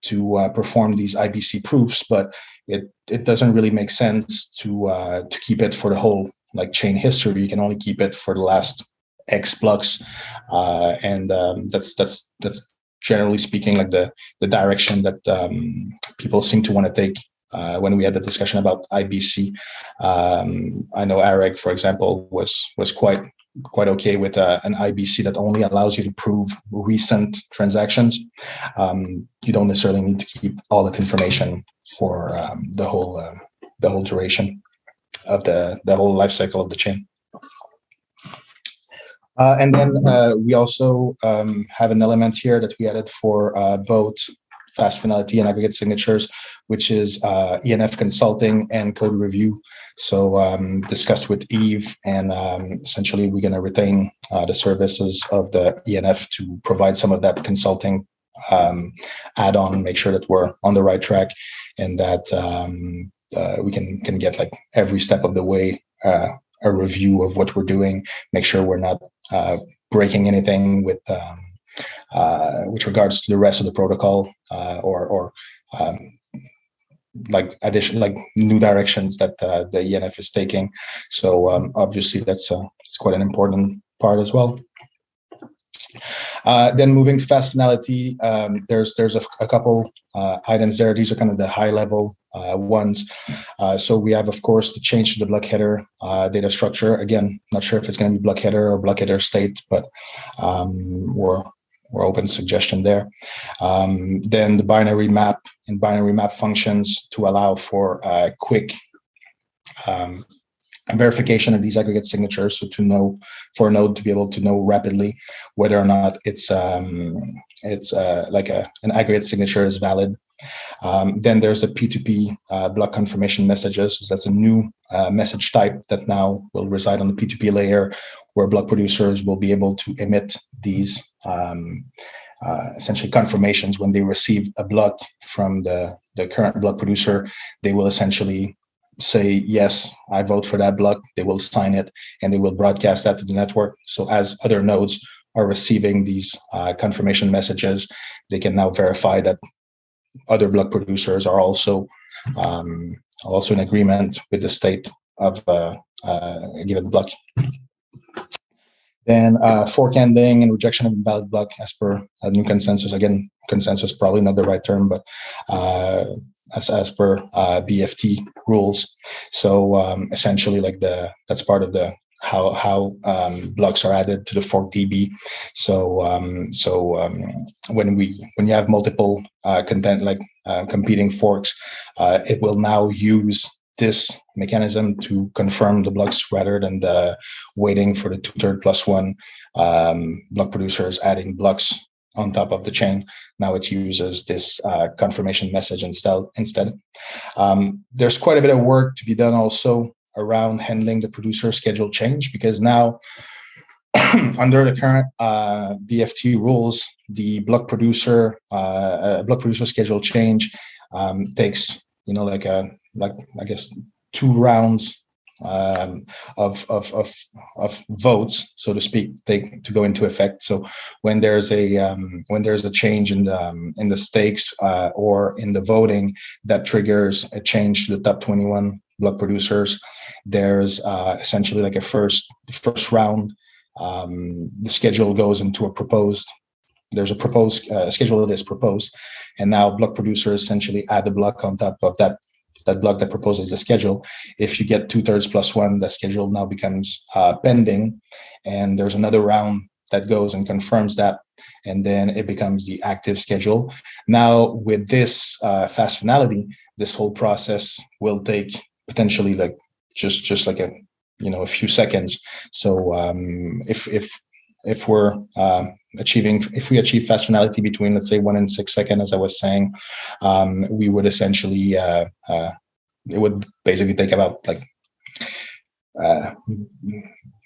to perform these IBC proofs, but it doesn't really make sense to keep it for the whole like chain history. You can only keep it for the last X blocks, and that's generally speaking like the direction that people seem to want to take when we had the discussion about IBC. I know AREG, for example, was quite okay with an IBC that only allows you to prove recent transactions. You don't necessarily need to keep all that information for the whole duration of the whole life cycle of the chain. And then we also have an element here that we added for both fast finality and aggregate signatures, which is ENF consulting and code review. So discussed with Yves, and essentially we're going to retain the services of the ENF to provide some of that consulting add-on, make sure that we're on the right track, and that we can get like every step of the way a review of what we're doing, make sure we're not breaking anything with regards to the rest of the protocol, or like new directions that the ENF is taking. So obviously that's it's quite an important part as well. Then moving to fast finality, there's a couple items there. These are kind of the high level ones. So we have, of course, the change to the block header data structure. Again, not sure if it's going to be block header or block header state, but we're open to suggestion there. Then the binary map and binary map functions to allow for quick verification of these aggregate signatures, so to know, for a node to be able to know rapidly whether or not it's like an aggregate signature is valid. Then there's a P2P block confirmation messages. So that's a new message type that now will reside on the P2P layer, where block producers will be able to emit these essentially confirmations when they receive a block from the current block producer. They will essentially say, yes, I vote for that block. They will sign it and they will broadcast that to the network. So as other nodes are receiving these confirmation messages, they can now verify that other block producers are also in agreement with the state of a given block. Then fork ending and rejection of invalid block as per a new consensus. Again, consensus probably not the right term, but as per BFT rules. So essentially, like that's part of the how blocks are added to the fork DB. So when you have multiple competing forks, it will now use this mechanism to confirm the blocks rather than waiting for the 2/3 plus 1 block producers adding blocks on top of the chain. Now it uses this confirmation message instead. There's quite a bit of work to be done also around handling the producer schedule change, because now under the current BFT rules, the block producer schedule change takes I guess 2 rounds of votes, so to speak, to go into effect. So when there's a change in the stakes or in the voting that triggers a change to the top 21 block producers, there's essentially like a first round. The schedule goes into there's a proposed schedule that is proposed, and now block producers essentially add a block on top of that that block that proposes the schedule. If you get 2/3 plus one, the schedule now becomes pending, and there's another round that goes and confirms that, and then it becomes the active schedule. Now with this fast finality, this whole process will take potentially like just like a few seconds. So if we're if we achieve fast finality between, let's say, 1 and 6 seconds, as I was saying, we would essentially it would basically take about like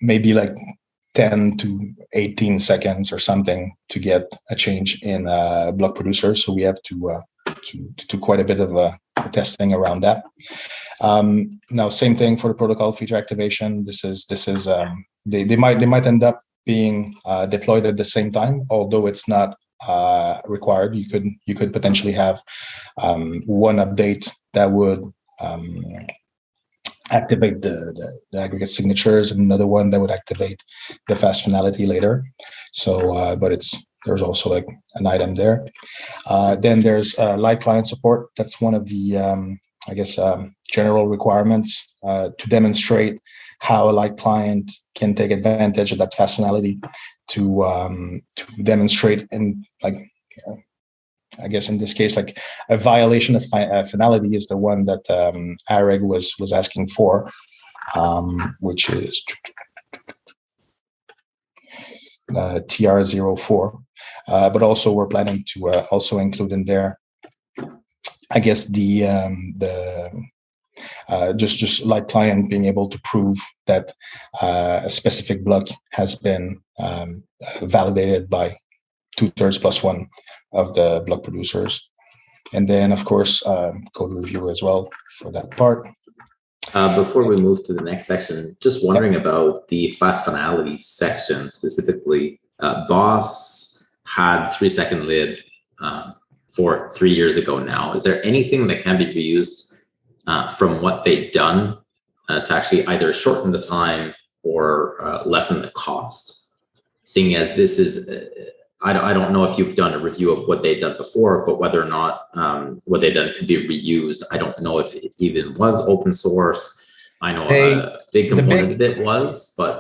maybe like 10 to 18 seconds or something to get a change in block producer. So we have to do quite a bit of testing around that. Now, same thing for the protocol feature activation. This is they might end up being deployed at the same time, although it's not required. You could potentially have one update that would activate the aggregate signatures, and another one that would activate the fast finality later. So, but there's also like an item there. Then there's light client support. That's one of the general requirements to demonstrate how a light client can take advantage of that fast finality to demonstrate, and like I guess in this case, like a violation of finality is the one that AREG was asking for, which is TR04. But also we're planning to also include in there, I guess, just light client being able to prove that a specific block has been validated by 2/3 plus one of the block producers. And then, of course, code review as well for that part. Before we move to the next section, just wondering about the fast finality section specifically. Boss had 3-second lid for 3 years ago now. Is there anything that can be reused from what they've done to actually either shorten the time or lessen the cost? Seeing as this is, I don't know if you've done a review of what they've done before, but whether or not what they've done could be reused. I don't know if it even was open source. I know a big component of it was, but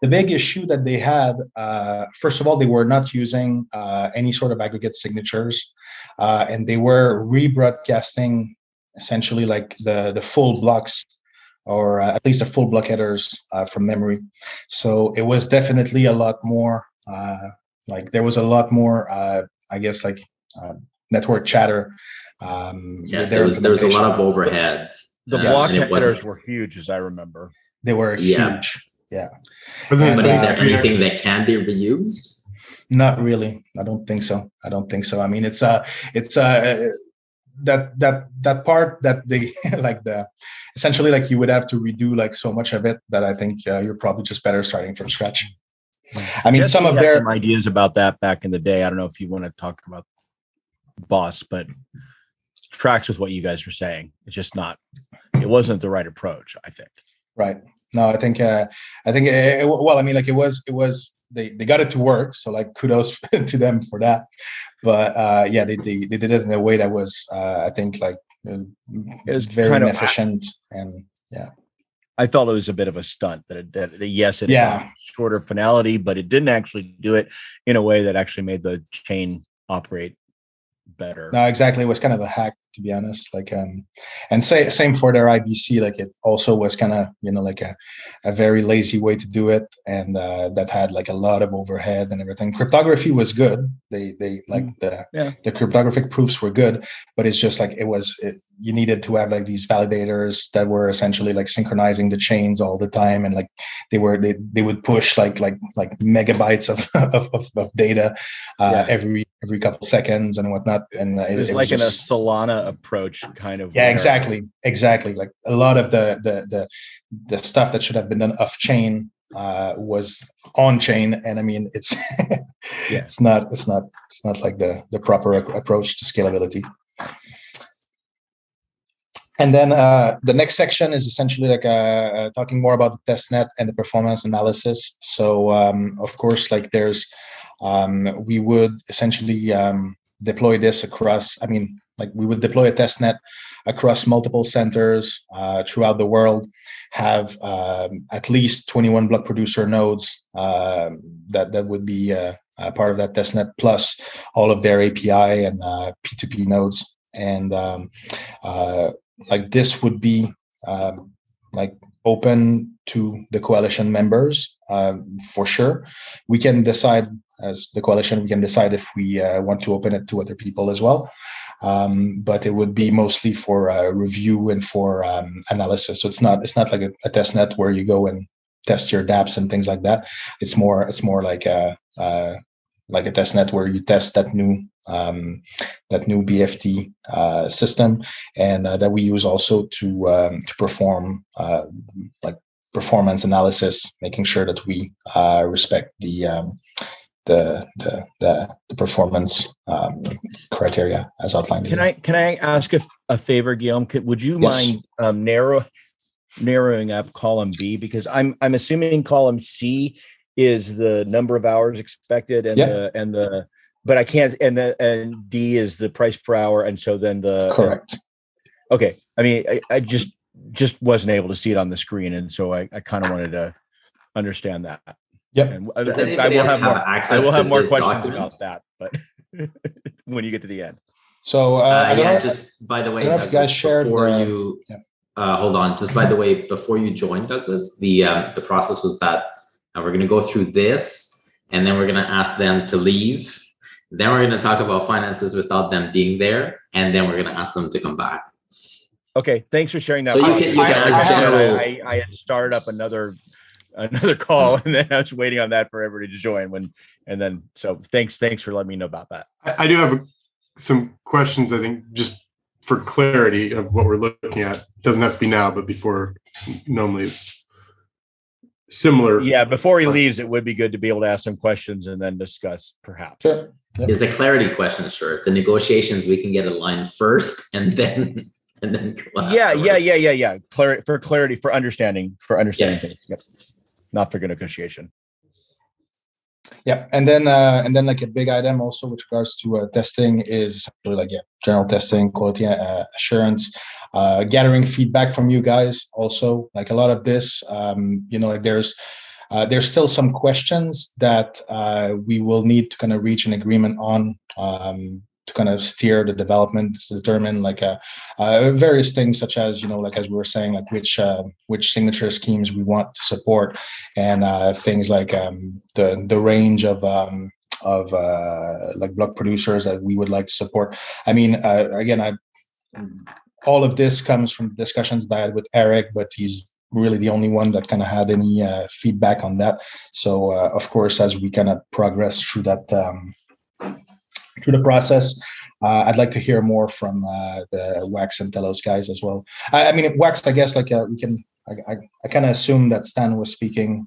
the big issue that they had, first of all, they were not using any sort of aggregate signatures, and they were rebroadcasting essentially like the full blocks, or at least the full block headers from memory. So it was definitely a lot more, like there was a lot more, I guess, like network chatter. Yes, there was a lot of overhead. The block headers were huge, as I remember. They were huge. Yeah. But is there anything that can be reused? Not really. I don't think so. I mean, it's that part that they like essentially like you would have to redo like so much of it that I think you're probably just better starting from scratch. I mean, some of their ideas about that back in the day. I don't know if you want to talk about Boss, but tracks with what you guys were saying. It's just not. It wasn't the right approach, I think. Right. No, I think well, I mean, like it was they got it to work, so like kudos to them for that. But yeah, they did it in a way that was I think like it was very kind inefficient, and yeah. I felt it was a bit of a stunt that yes, it had shorter finality, but it didn't actually do it in a way that actually made the chain operate better. No, exactly. It was kind of a hack, to be honest. Like, and same for their IBC. Like, it also was kind of, like a very lazy way to do it, and that had like a lot of overhead and everything. Cryptography was good. They like the cryptographic proofs were good, but it's just like you needed to have like these validators that were essentially like synchronizing the chains all the time, and like they would push like megabytes of data every couple seconds and whatnot. And it was like in a Solana approach, kind of. Yeah, exactly. Like a lot of the stuff that should have been done off chain was on chain, and I mean it's it's not like the proper approach to scalability. And then the next section is essentially like talking more about the testnet and the performance analysis. So of course, like there's we would essentially deploy this across. I mean, like we would deploy a test net across multiple centers throughout the world, have at least 21 block producer nodes that would be part of that testnet, plus all of their API and P2P nodes. And like this would be like open to the coalition members for sure. We can decide as the coalition, we can decide if we want to open it to other people as well. But it would be mostly for review and for analysis. So it's not like a test net where you go and test your dApps and things like that. It's more like a test net where you test that new BFT system, and that we use also to perform like performance analysis, making sure that we respect the performance criteria as outlined. Can I ask a favor, Guillaume? Would you mind narrowing up column B, because I'm assuming column C is the number of hours expected and but I can't, and D is the price per hour, and so then correct. Okay, I mean I just wasn't able to see it on the screen, and so I kind of wanted to understand that. Yep. And I will have more questions about that, but when you get to the end. So just by the way, if you guys shared hold on. Just by the way, before you joined, Douglas, the process was that we're going to go through this, and then we're going to ask them to leave. Then we're going to talk about finances without them being there, and then we're going to ask them to come back. Okay, thanks for sharing that. So you can understand. I had started up another call, and then I was waiting on that for everybody to join so thanks for letting me know about that. I do have some questions, I think, just for clarity of what we're looking at. Doesn't have to be now, but before Gnome leaves. Similar. Yeah, before he leaves, it would be good to be able to ask some questions and then discuss, perhaps. Sure. Yep. Is a clarity question, sure. The negotiations, we can get a line first, and then Yeah. For clarity, for understanding Yes. things. Yep. Not for negotiation. Yeah, and then like a big item also with regards to testing is essentially like general testing, quality assurance, gathering feedback from you guys. Also, like a lot of this, like there's still some questions that we will need to kind of reach an agreement on to kind of steer the development, to determine like various things such as, like as we were saying, like which signature schemes we want to support, and things like the range of like block producers that we would like to support. I mean, again, all of this comes from discussions that I had with Eric, but he's really the only one that kind of had any feedback on that. So of course, as we kind of progress through that through the process, I'd like to hear more from the Wax and TELOS guys as well. I mean, Wax, I guess like we can. I kind of assume that Stan was speaking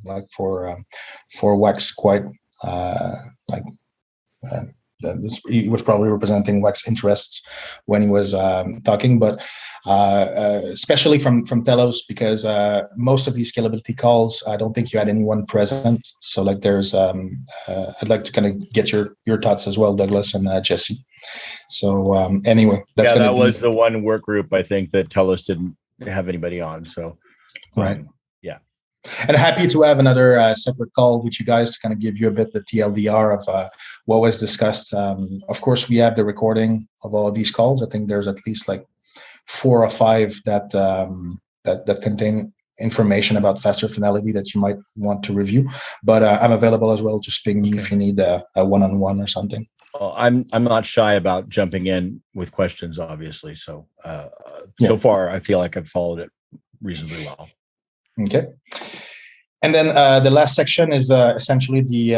like for Wax quite he was probably representing Wax interests when he was talking, but especially from TELOS, because most of these scalability calls, I don't think you had anyone present. So like there's, I'd like to kind of get your thoughts as well, Douglas and Jesse. So anyway, that was the one work group I think that TELOS didn't have anybody on. So right. Yeah. And happy to have another separate call with you guys to kind of give you a bit the TLDR of what was discussed. Of course, we have the recording of all of these calls. I think there's at least like 4 or 5 that contain information about faster finality that you might want to review. But I'm available as well. Just ping me if you need a one-on-one or something. Well, I'm not shy about jumping in with questions, obviously. So so far, I feel like I've followed it reasonably well. Okay. And then the last section is essentially the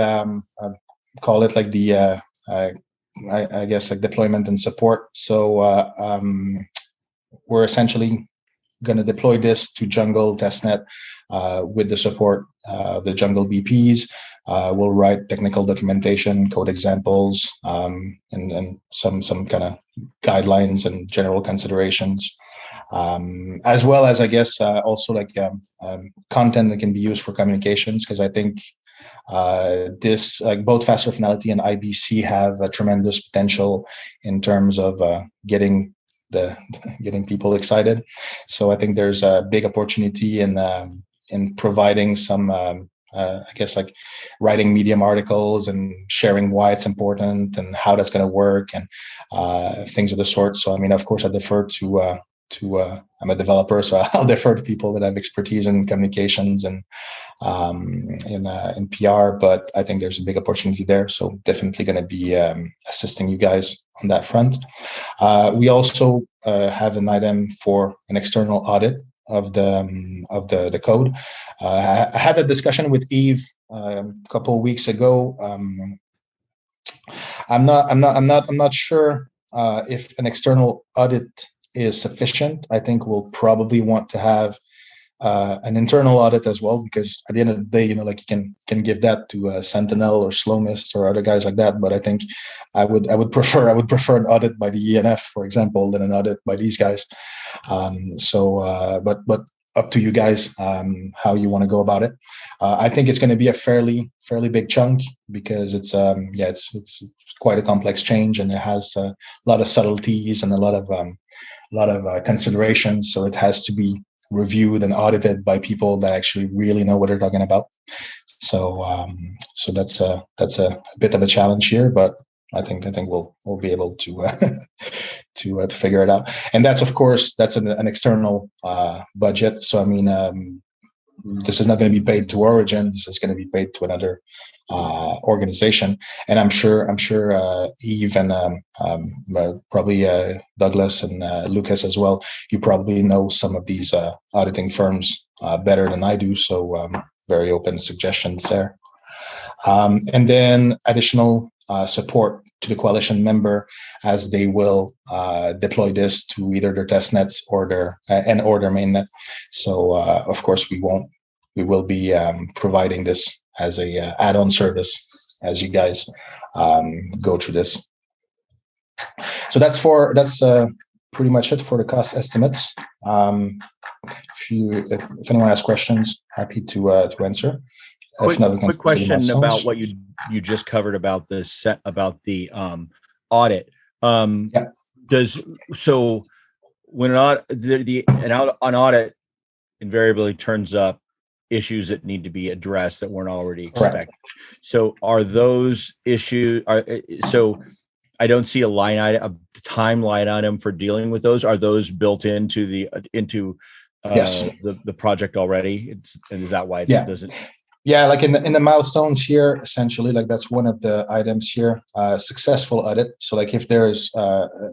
call it like the I guess like deployment and support. So we're essentially going to deploy this to Jungle testnet with the support of the Jungle BPs. We'll write technical documentation, code examples, and some kind of guidelines and general considerations, as well as I guess also like content that can be used for communications, because I think This both Faster Finality and IBC have a tremendous potential in terms of getting people excited. So I think there's a big opportunity in providing some I guess like writing Medium articles and sharing why it's important and how that's going to work and things of the sort. So I mean, of course, I defer to I'm a developer, so I'll defer to people that have expertise in communications and in PR. But I think there's a big opportunity there. So definitely going to be assisting you guys on that front. We also have an item for an external audit of the code. I had a discussion with Yves a couple of weeks ago. I'm not sure if an external audit is sufficient. I think we'll probably want to have an internal audit as well, because at the end of the day, like you can give that to Sentinel or Slowmist or other guys like that. But I think I would prefer an audit by the ENF, for example, than an audit by these guys. But up to you guys how you want to go about it. I think it's going to be a fairly big chunk, because it's quite a complex change, and it has a lot of subtleties and a lot of considerations. So it has to be reviewed and audited by people that actually really know what they're talking about. So that's a bit of a challenge here, but I think we'll be able to to figure it out. And that's, of course, that's an external budget. So I mean, this is not going to be paid to Origin. This is going to be paid to another organization. And I'm sure Yves and probably Douglas and Lucas as well, you probably know some of these auditing firms better than I do. So very open suggestions there. And then additional support to the coalition member as they will deploy this to either their test nets or their mainnet. So of course we will be providing this as a add-on service as you guys go through this. So that's pretty much it for the cost estimates. If anyone has questions, happy to answer. Quick question about what you just covered about the audit. So when an audit invariably turns up issues that need to be addressed that weren't already expected. Correct. So are those issues? So I don't see a timeline item for dealing with those. Are those built into the project already? And is that why it doesn't? Yeah, like in the milestones here, essentially, like that's one of the items here, successful audit. So like if there's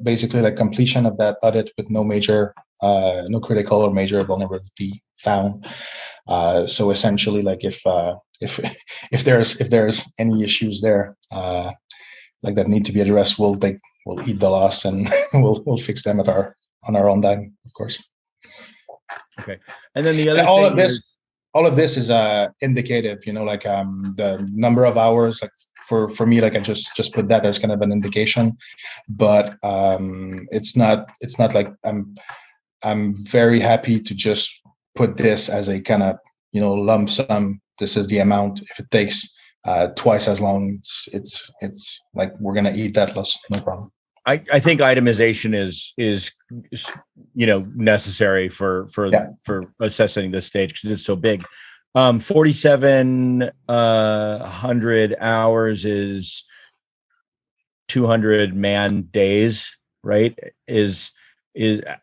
basically like completion of that audit with no critical or major vulnerability found. So essentially, like if there's any issues there, like that need to be addressed, we'll eat the loss and we'll fix them on our own dime, of course. Okay, and then the other all of this is indicative, like the number of hours, like for me, like I just put that as kind of an indication, but it's not like I'm very happy to just put this as a kind of, lump sum. This is the amount. If it takes twice as long, it's like we're going to eat that loss, no problem. I think itemization is necessary for assessing this stage because it's so big. 4,700 hours is 200 man days, right?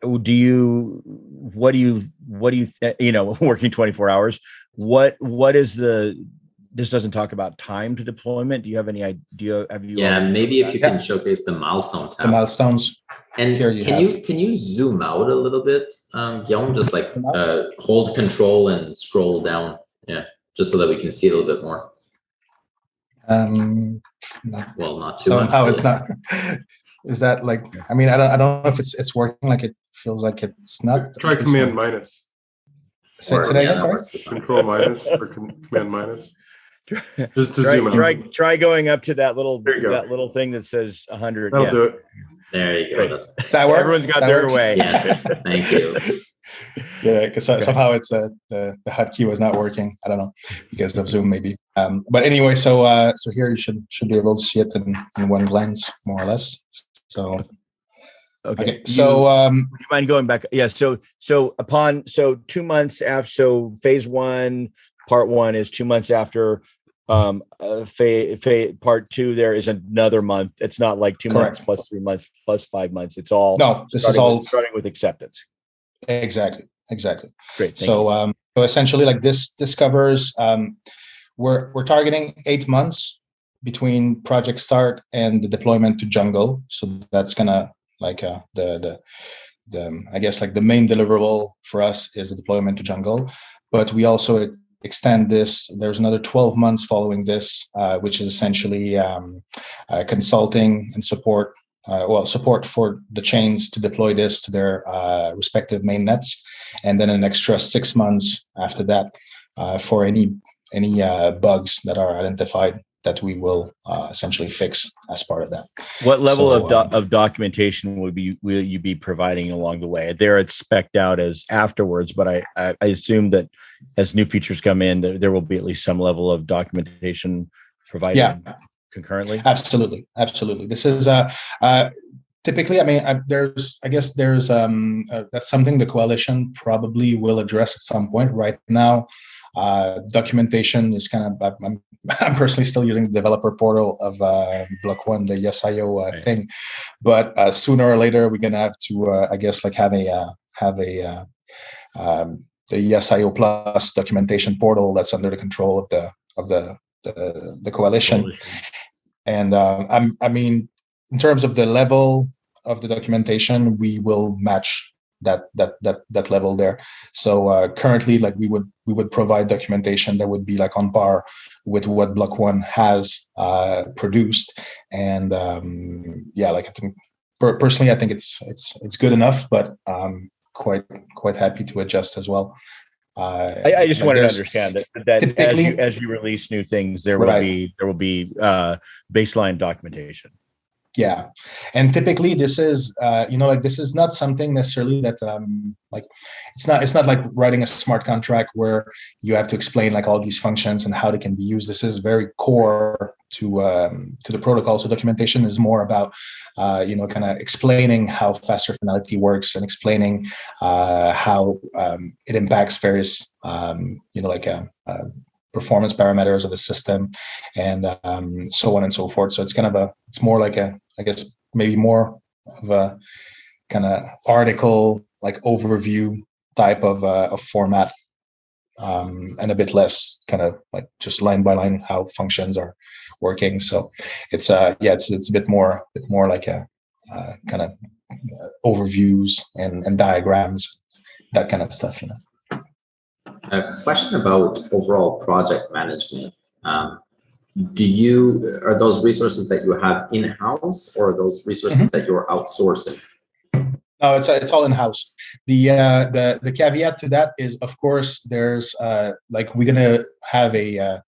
What do you working 24 hours? What is this doesn't talk about time to deployment. Do you have any idea? Maybe if you can showcase the milestone tab. The milestones. And can you zoom out a little bit, Guillaume? Just like hold control and scroll down. Yeah, just so that we can see a little bit more. Not too much. Somehow it's not. Is that like? I mean, I don't know if it's working. Like it feels like it's not. Try Command minus. Say that again. Sorry. Control minus or Command minus. Just to zoom out. Try going up to that little thing that says 100. That'll do it. There you go. That work? Everyone's got their way. Yes, thank you. Yeah, because somehow it's the hotkey was not working. I don't know, because of Zoom maybe. But anyway, so here you should be able to see it in one glance, more or less. So okay. So would you mind going back? Yeah. So 2 months after, so phase one, part one is 2 months after. Part two, there is another month. It's not like 2 months plus 3 months plus 5 months. It's all this is all starting with acceptance. Exactly. Great. So essentially, like this covers, we're targeting 8 months between project start and the deployment to jungle. So that's gonna like the I guess like the main deliverable for us is the deployment to jungle, but we also extend this. There's another 12 months following this, which is essentially consulting and support. Support for the chains to deploy this to their respective main nets, and then an extra 6 months after that for any bugs that are identified that we will essentially fix as part of that. What level of documentation will you be providing along the way? There, it's spec'd out as afterwards, but I assume that as new features come in, there will be at least some level of documentation provided. Concurrently. Absolutely. This is typically, I mean, there's that's something the coalition probably will address at some point. Right now, documentation is kind of, I'm personally still using the developer portal of Block One, the EOSIO thing, but sooner or later we're gonna have to, I guess, like have the EOSIO Plus documentation portal that's under the control of the coalition. And I mean, in terms of the level of the documentation, we will match that level there. So currently, like we would provide documentation that would be like on par with what Block One has produced. And like I think personally, I think it's good enough, but quite happy to adjust as well. I just wanted to understand that as you release new things, there will be baseline documentation. Yeah, and typically this is this is not something necessarily that like it's not like writing a smart contract where you have to explain like all these functions and how they can be used. This is very core to the protocol. So documentation is more about kind of explaining how faster finality works and explaining how it impacts various performance parameters of the system, and so on and so forth. So it's kind of it's more like I guess maybe more of a kind of article, like overview type of format, and a bit less kind of like just line by line how functions are working. So it's it's a bit more like a kind of overviews and diagrams, that kind of stuff, A question about overall project management. Are those resources that you have in-house, or are those resources that you're outsourcing? No, it's all in-house. The caveat to that is, of course, there's like we're gonna have a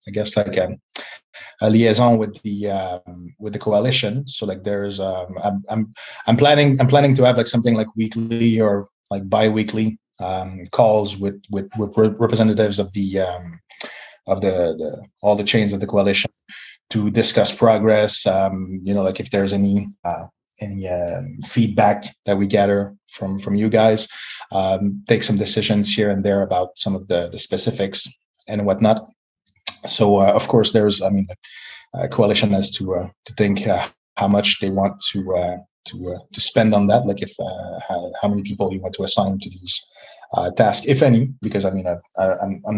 liaison with the coalition. So like there's I'm planning to have like something like weekly or like bi-weekly calls with representatives of all the chains of the coalition to discuss progress. Like if there's any feedback that we gather from you guys, take some decisions here and there about some of the specifics and whatnot. So of course there's, a coalition has to think how much they want to spend on that, like if how many people you want to assign to these tasks, if any, because I'm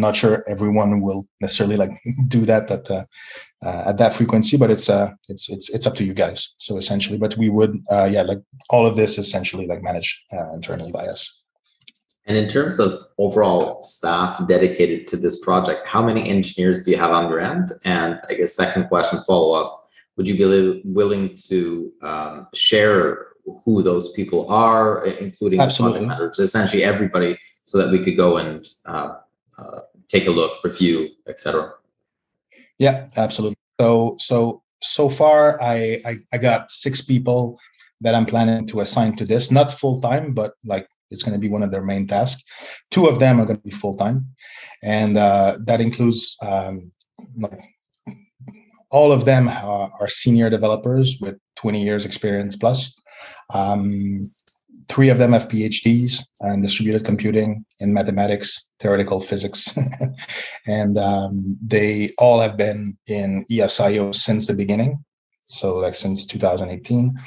not sure everyone will necessarily like do that at that frequency, but it's up to you guys. So essentially, but we would like all of this essentially like managed internally by us. And in terms of overall staff dedicated to this project, how many engineers do you have on your end? And I guess second question, follow-up, would you be willing to share who those people are, including the project managers, essentially everybody, so that we could go and take a look, review, etc.? Yeah, absolutely. So far, I got 6 people that I'm planning to assign to this, not full time, but like It's going to be one of their main tasks. 2 of them are going to be full-time. And that includes like all of them are senior developers with 20 years experience plus. 3 of them have PhDs in distributed computing, in mathematics, theoretical physics, and they all have been in EOSIO since the beginning, so like since 2018,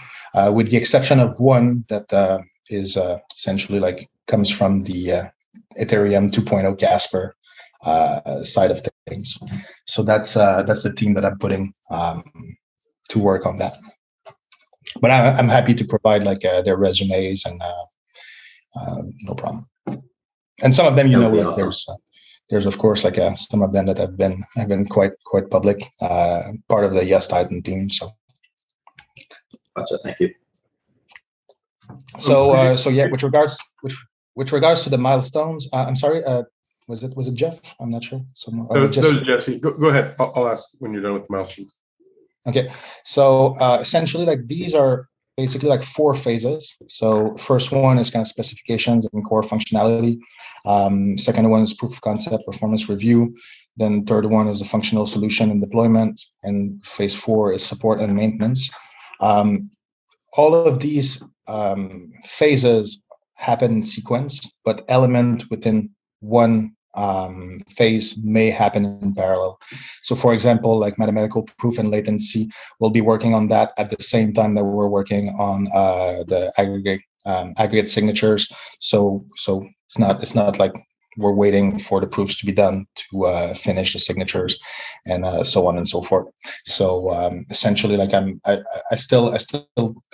with the exception of one that is essentially like comes from the Ethereum 2.0 Casper side of things. So that's the team that I'm putting to work on that. But I'm happy to provide like their resumes and no problem. And some of them, you know, like awesome. There's of course like some of them that have been quite public, part of the Yes Titan team. So. Gotcha. Thank you. So yeah, with regards to the milestones, I'm sorry. Was it Jeff? I'm not sure. That was Jesse. Go ahead. I'll ask when you're done with the milestones. Okay, so essentially, like these are basically like 4 phases. So first one is kind of specifications and core functionality. Second one is proof of concept, performance review. Then third one is the functional solution and deployment. And phase 4 is support and maintenance. All of these phases happen in sequence, but element within one phase may happen in parallel. So for example, like mathematical proof and latency, we'll be working on that at the same time that we're working on the aggregate signatures. So it's not like we're waiting for the proofs to be done to finish the signatures and so on and so forth. So essentially, like I still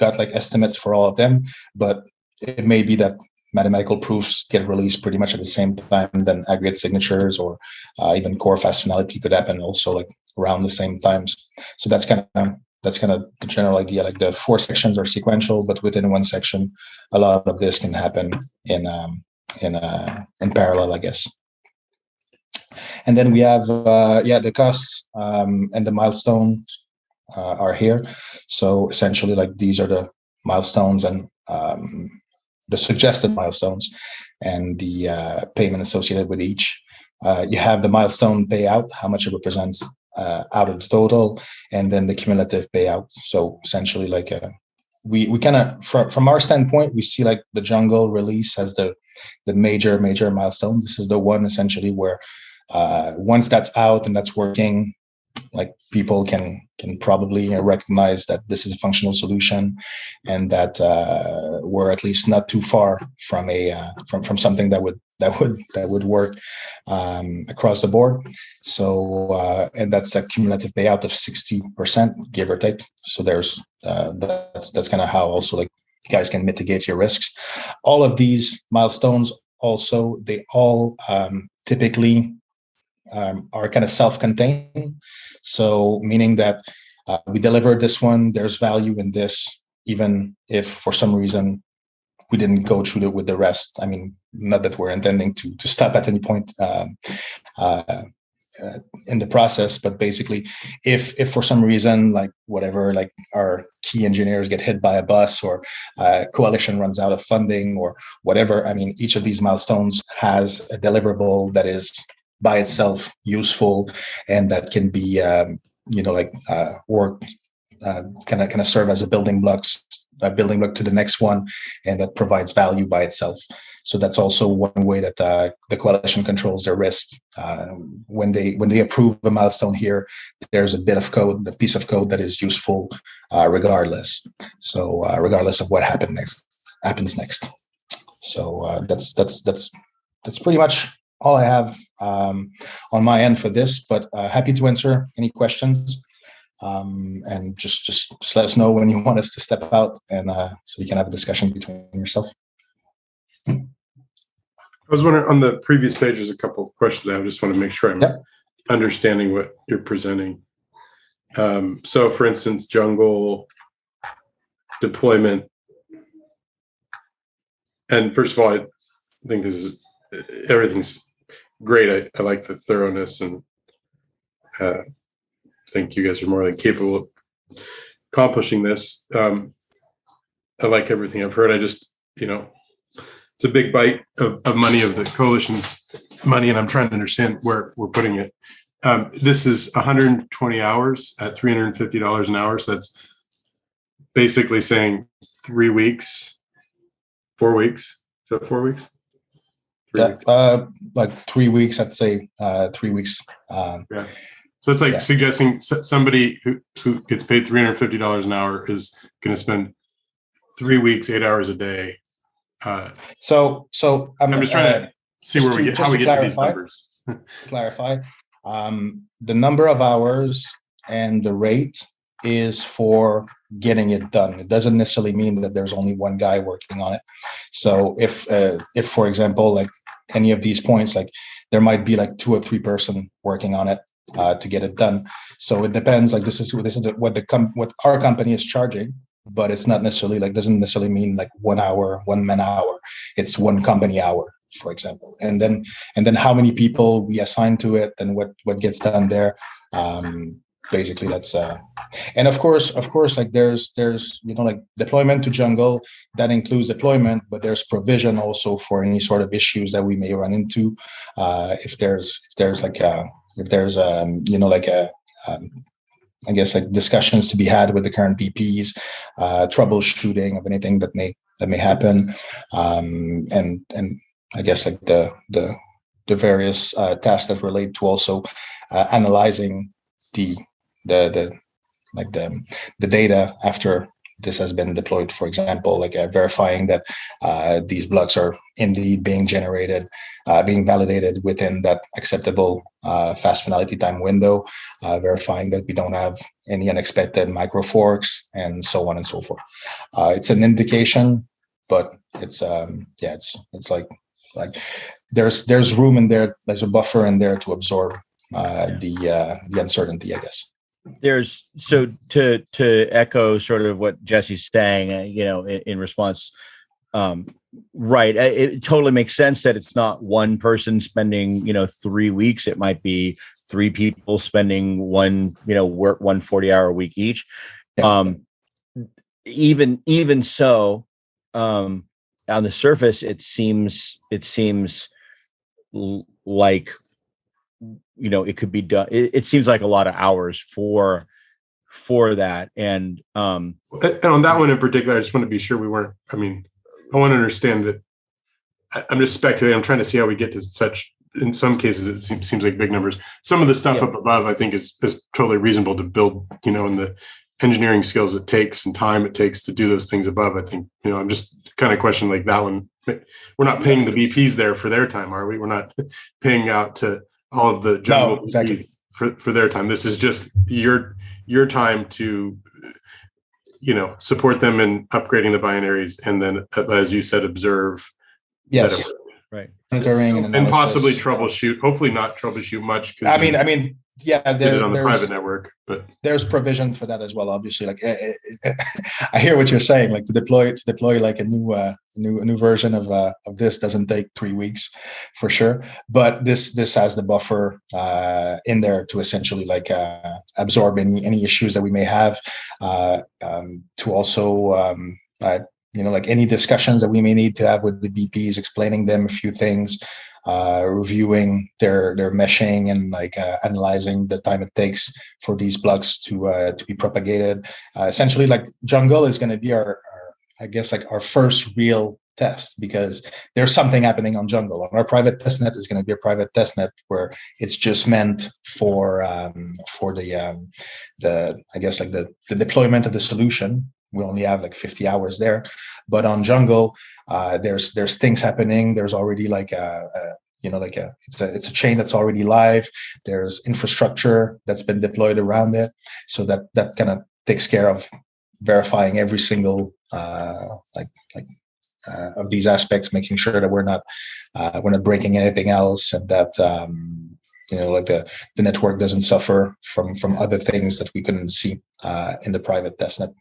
got like estimates for all of them, but it may be that mathematical proofs get released pretty much at the same time than aggregate signatures, or even core fast finality could happen also like around the same times. So that's kind of the general idea. Like the 4 sections are sequential, but within one section, a lot of this can happen in parallel, I guess. And then we have the costs and the milestones are here. So essentially, like these are the milestones and the suggested milestones and the payment associated with each. You have the milestone payout, how much it represents out of the total, and then the cumulative payout. So essentially, like we kind of, from our standpoint, we see like the Jungle release as the major milestone. This is the one essentially where once that's out and that's working, like people can probably recognize that this is a functional solution, and that we're at least not too far from from something that would work across the board. So and that's a cumulative payout of 60%, give or take. So there's that's kind of how also like you guys can mitigate your risks. All of these milestones also, they all typically are kind of self-contained. So meaning that we delivered this one, there's value in this, even if for some reason we didn't go through with the rest. I mean, not that we're intending to stop at any point in the process, but basically if for some reason, like whatever, like our key engineers get hit by a bus, or coalition runs out of funding, or whatever, I mean, each of these milestones has a deliverable that is by itself useful, and that can be work kind of serve as a building block to the next one, and that provides value by itself. So that's also one way that the coalition controls their risk. When they approve a milestone here, there's a piece of code that is useful regardless. So regardless of what happens next. So that's pretty much all I have on my end for this, but happy to answer any questions. And just let us know when you want us to step out, and so we can have a discussion between yourself. I was wondering, on the previous page, there's a couple of questions I just want to make sure I'm understanding what you're presenting. So for instance, Jungle deployment. And first of all, I think everything's great. I like the thoroughness, and think you guys are more than capable of accomplishing this. I like everything I've heard. I just, it's it's a big bite of money, of the coalition's money, and I'm trying to understand where we're putting it. This is 120 hours at $350 an hour. So that's basically saying 3 weeks, 4 weeks. Is that 4 weeks? Like 3 weeks, I'd say 3 weeks. Yeah. So it's like suggesting somebody who gets paid $350 an hour is going to spend 3 weeks, 8 hours a day. So I'm just trying to see how we get to these numbers. Clarify. The number of hours and the rate is for getting it done. It doesn't necessarily mean that there's only one guy working on it. So if for example, like any of these points, like there might be like 2 or 3 person working on it to get it done. So it depends. Like this is what our company is charging, but it's not necessarily like, doesn't necessarily mean like 1 hour, 1 man hour. It's 1 company hour, for example. And then how many people we assign to it and what gets done there. Basically that's and of course like there's like deployment to jungle, that includes deployment, but there's provision also for any sort of issues that we may run into. If there's I guess like discussions to be had with the current VPs, troubleshooting of anything that may happen, and I guess like the various tasks that relate to also analyzing the data after this has been deployed, for example, like verifying that these blocks are indeed being generated, being validated within that acceptable fast finality time window, verifying that we don't have any unexpected micro forks, and so on and so forth. It's an indication, but it's like there's room in there. There's a buffer in there to absorb the uncertainty, I guess. There's to echo sort of what Jesse's saying, in response, right. It totally makes sense that it's not one person spending, 3 weeks. It might be 3 people spending one 40-hour week each. Yeah. Even so, on the surface, it seems like, it could be done. It seems like a lot of hours for that. And on that one in particular, I just want to be sure we weren't, I want to understand that I'm just speculating. I'm trying to see how we get to such, in some cases, it seems like big numbers. Some of the stuff up above, I think is totally reasonable to build, and the engineering skills it takes and time it takes to do those things above. I think, I'm just kind of questioning like that one. We're not paying the VPs there for their time, are we? We're not paying out to all of the jungle exactly. for their time. This is just your time to, support them in upgrading the binaries, and then, as you said, observe. Yes. Right. Monitoring and possibly troubleshoot. Hopefully, not troubleshoot much. I mean, yeah, did it on the private network, but there's provision for that as well. Obviously, like I hear what you're saying. Like to deploy like a new version of this doesn't take 3 weeks for sure. But this has the buffer in there to essentially like absorb any issues that we may have, to also like any discussions that we may need to have with the BPs, explaining them a few things, reviewing their meshing, and like analyzing the time it takes for these blocks to be propagated. Essentially, like jungle is going to be our I guess like our first real test, because there's something happening on jungle. On our private testnet is going to be a private testnet where it's just meant for the I guess like the deployment of the solution. We only have like 50 hours there, but on jungle, there's things happening. There's already like it's a chain that's already live. There's infrastructure that's been deployed around it, so that kind of takes care of verifying every single of these aspects, making sure that we're not breaking anything else, and that like the network doesn't suffer from other things that we couldn't see in the private testnet.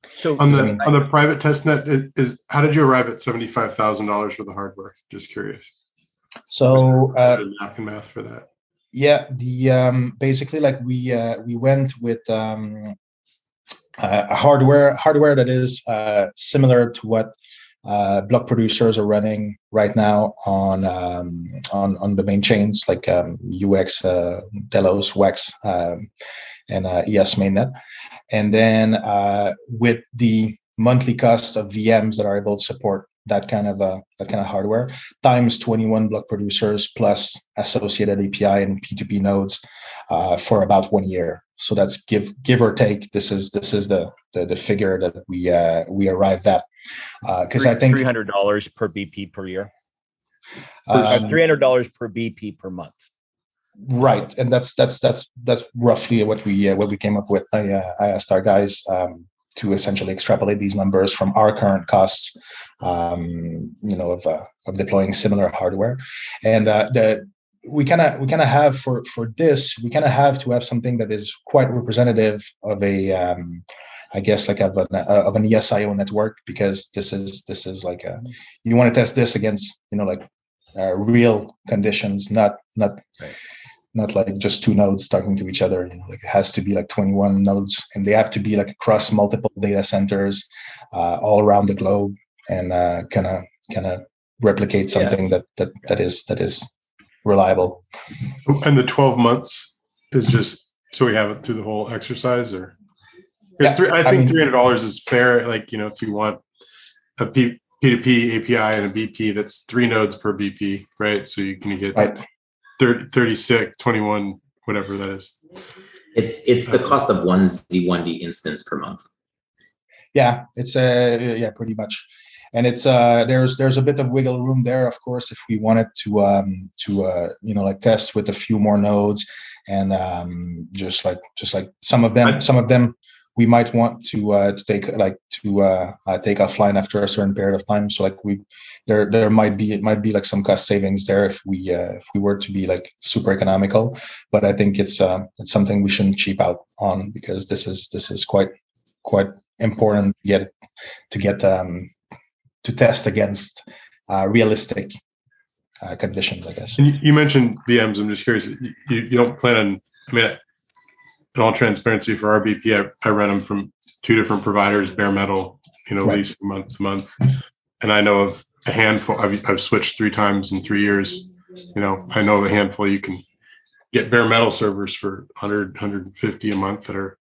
So on the private testnet, is how did you arrive at $75,000 for the hardware? Just curious. So math for that. Yeah, the basically like we went with a hardware that is similar to what block producers are running right now on the main chains like UX, TELOS, WEX, and EOS mainnet. And then with the monthly cost of VMs that are able to support that kind of hardware times 21 block producers plus associated API and P2P nodes for about 1 year. So that's give or take. This is the figure that we arrived at, because I think $300 per BP per year. $300 per BP per month. Right, and that's roughly what we came up with. I asked our guys to essentially extrapolate these numbers from our current costs, of deploying similar hardware, and we kind of have for this, we kind of have to have something that is quite representative of a I guess like of an EOSIO network, because this is like you want to test this against real conditions, not like just two nodes talking to each other. Like it has to be like 21 nodes, and they have to be like across multiple data centers all around the globe, and kind of replicate something that is reliable. And the 12 months is just so we have it through the whole exercise, or I think $300 is fair. Like, if you want a P2P API and a BP, that's 3 nodes per BP, right? So you can get 36, 21, whatever that is. It's the cost of one Z1D instance per month. Yeah, it's pretty much. And it's there's a bit of wiggle room there, of course, if we wanted to test with a few more nodes, and just like some of them we might want to take offline after a certain period of time. So like there might be like some cost savings there if we were to be like super economical. But I think it's something we shouldn't cheap out on, because this is quite important to get to test against realistic conditions, I guess. And you mentioned VMs. I'm just curious. You don't plan on? I mean, in all transparency, for our BP, I run them from 2 different providers, bare metal, leasing month to month. And I know of a handful. I've switched 3 times in 3 years. I know of a handful you can get bare metal servers for 100, 150 a month that are.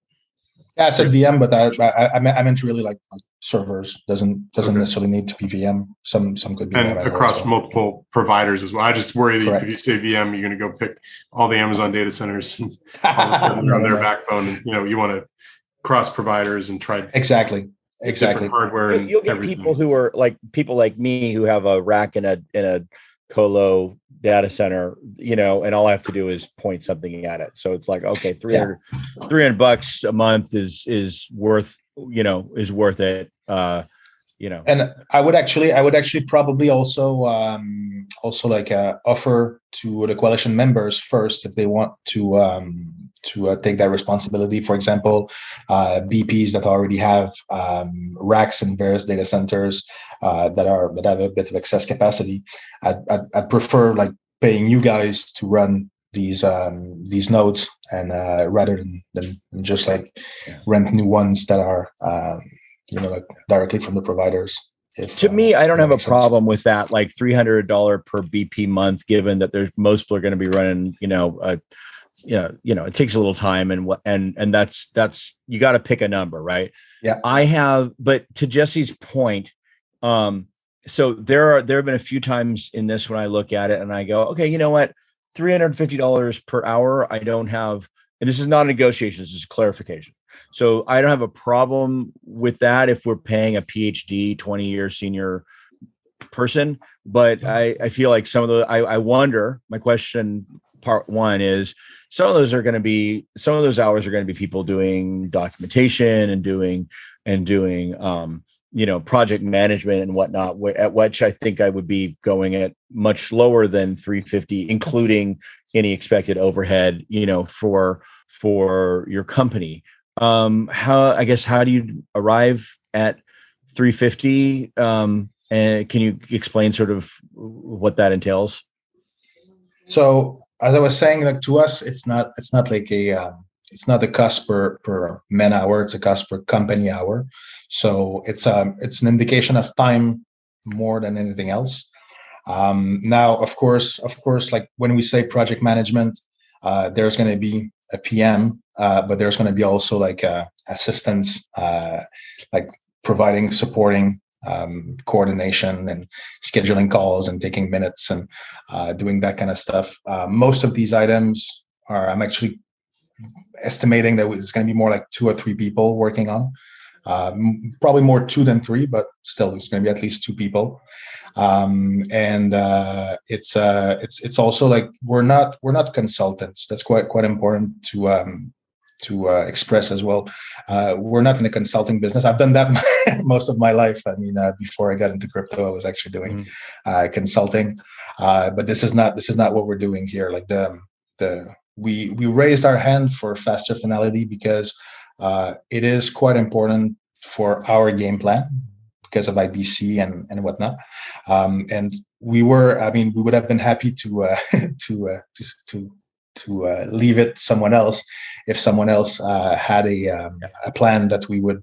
Yeah, I said VM, but I meant really like servers. Doesn't necessarily need to be VM. Some could be. And across multiple providers as well. I just worry that if you say VM, you're going to go pick all the Amazon data centers and all of a sudden they're on their backbone. And, you want to cross providers and try exactly hardware. And you'll get people who are like people like me who have a rack in a colo data center, and all I have to do is point something at it. So it's like, okay, $300 a month is worth it. And I would actually probably also offer to the coalition members first, if they want to take that responsibility. For example, BPs that already have racks in various data centers that have a bit of excess capacity. I'd prefer like paying you guys to run these nodes, and rather than just like rent new ones that are like directly from the providers. To me, I don't have a problem with that, like $300 per BP month, given that there's most people are going to be running, it takes a little time, and that's you got to pick a number, right? Yeah. But to Jesse's point, so there have been a few times in this when I look at it and I go, okay, you know what, $350 per hour, I don't have, and this is not a negotiation, this is clarification. So I don't have a problem with that if we're paying a PhD 20-year senior person, but I feel like some of the, I wonder, my question part one is, some of those hours are going to be people doing documentation and doing project management and whatnot, at which I think I would be going at much lower than 350, including any expected overhead, for your company. How do you arrive at 350? And can you explain sort of what that entails? So as I was saying, like to us, it's not like it's not a cost per man hour, it's a cost per company hour. So it's an indication of time more than anything else. Now, of course, like when we say project management, there's going to be a PM, but there's going to be also like assistants, like providing, supporting, coordination and scheduling calls and taking minutes and doing that kind of stuff. Most of these items I'm actually estimating that it's going to be more like 2 or 3 people working on. Probably more 2 than 3, but still, it's going to be at least 2 people. It's also like we're not consultants. That's quite important to express as well. We're not in the consulting business. I've done that most of my life. I mean, before I got into crypto, I was actually doing consulting. But this is not what we're doing here. Like we raised our hand for faster finality because it is quite important for our game plan because of IBC and whatnot. And we would have been happy to leave it to someone else if someone else had a plan that we would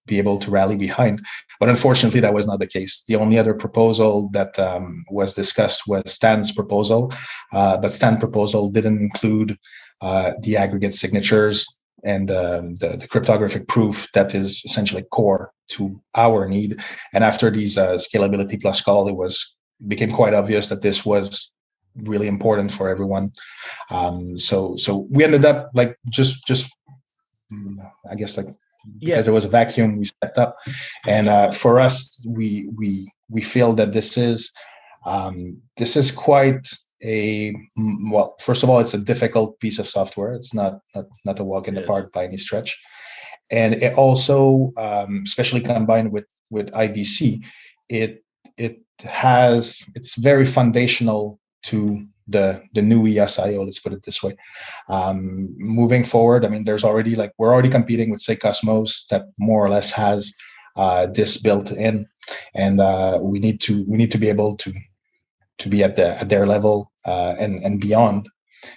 be able to rally behind. But unfortunately, that was not the case. The only other proposal that was discussed was Stan's proposal, but Stan's proposal didn't include the aggregate signatures and the cryptographic proof that is essentially core to our need. And after these scalability plus call, became quite obvious that this was really important for everyone. So we ended up like just I guess like because there was a vacuum, we stepped up, and for us, we feel that this is quite well. First of all, it's a difficult piece of software. It's not a walk in the park by any stretch, and it also, especially combined with IBC, it's very foundational to the new EOSIO, let's put it this way. Moving forward, I mean, we're already competing with, say, Cosmos that more or less has this built in, and we need to be able to be at their level and beyond.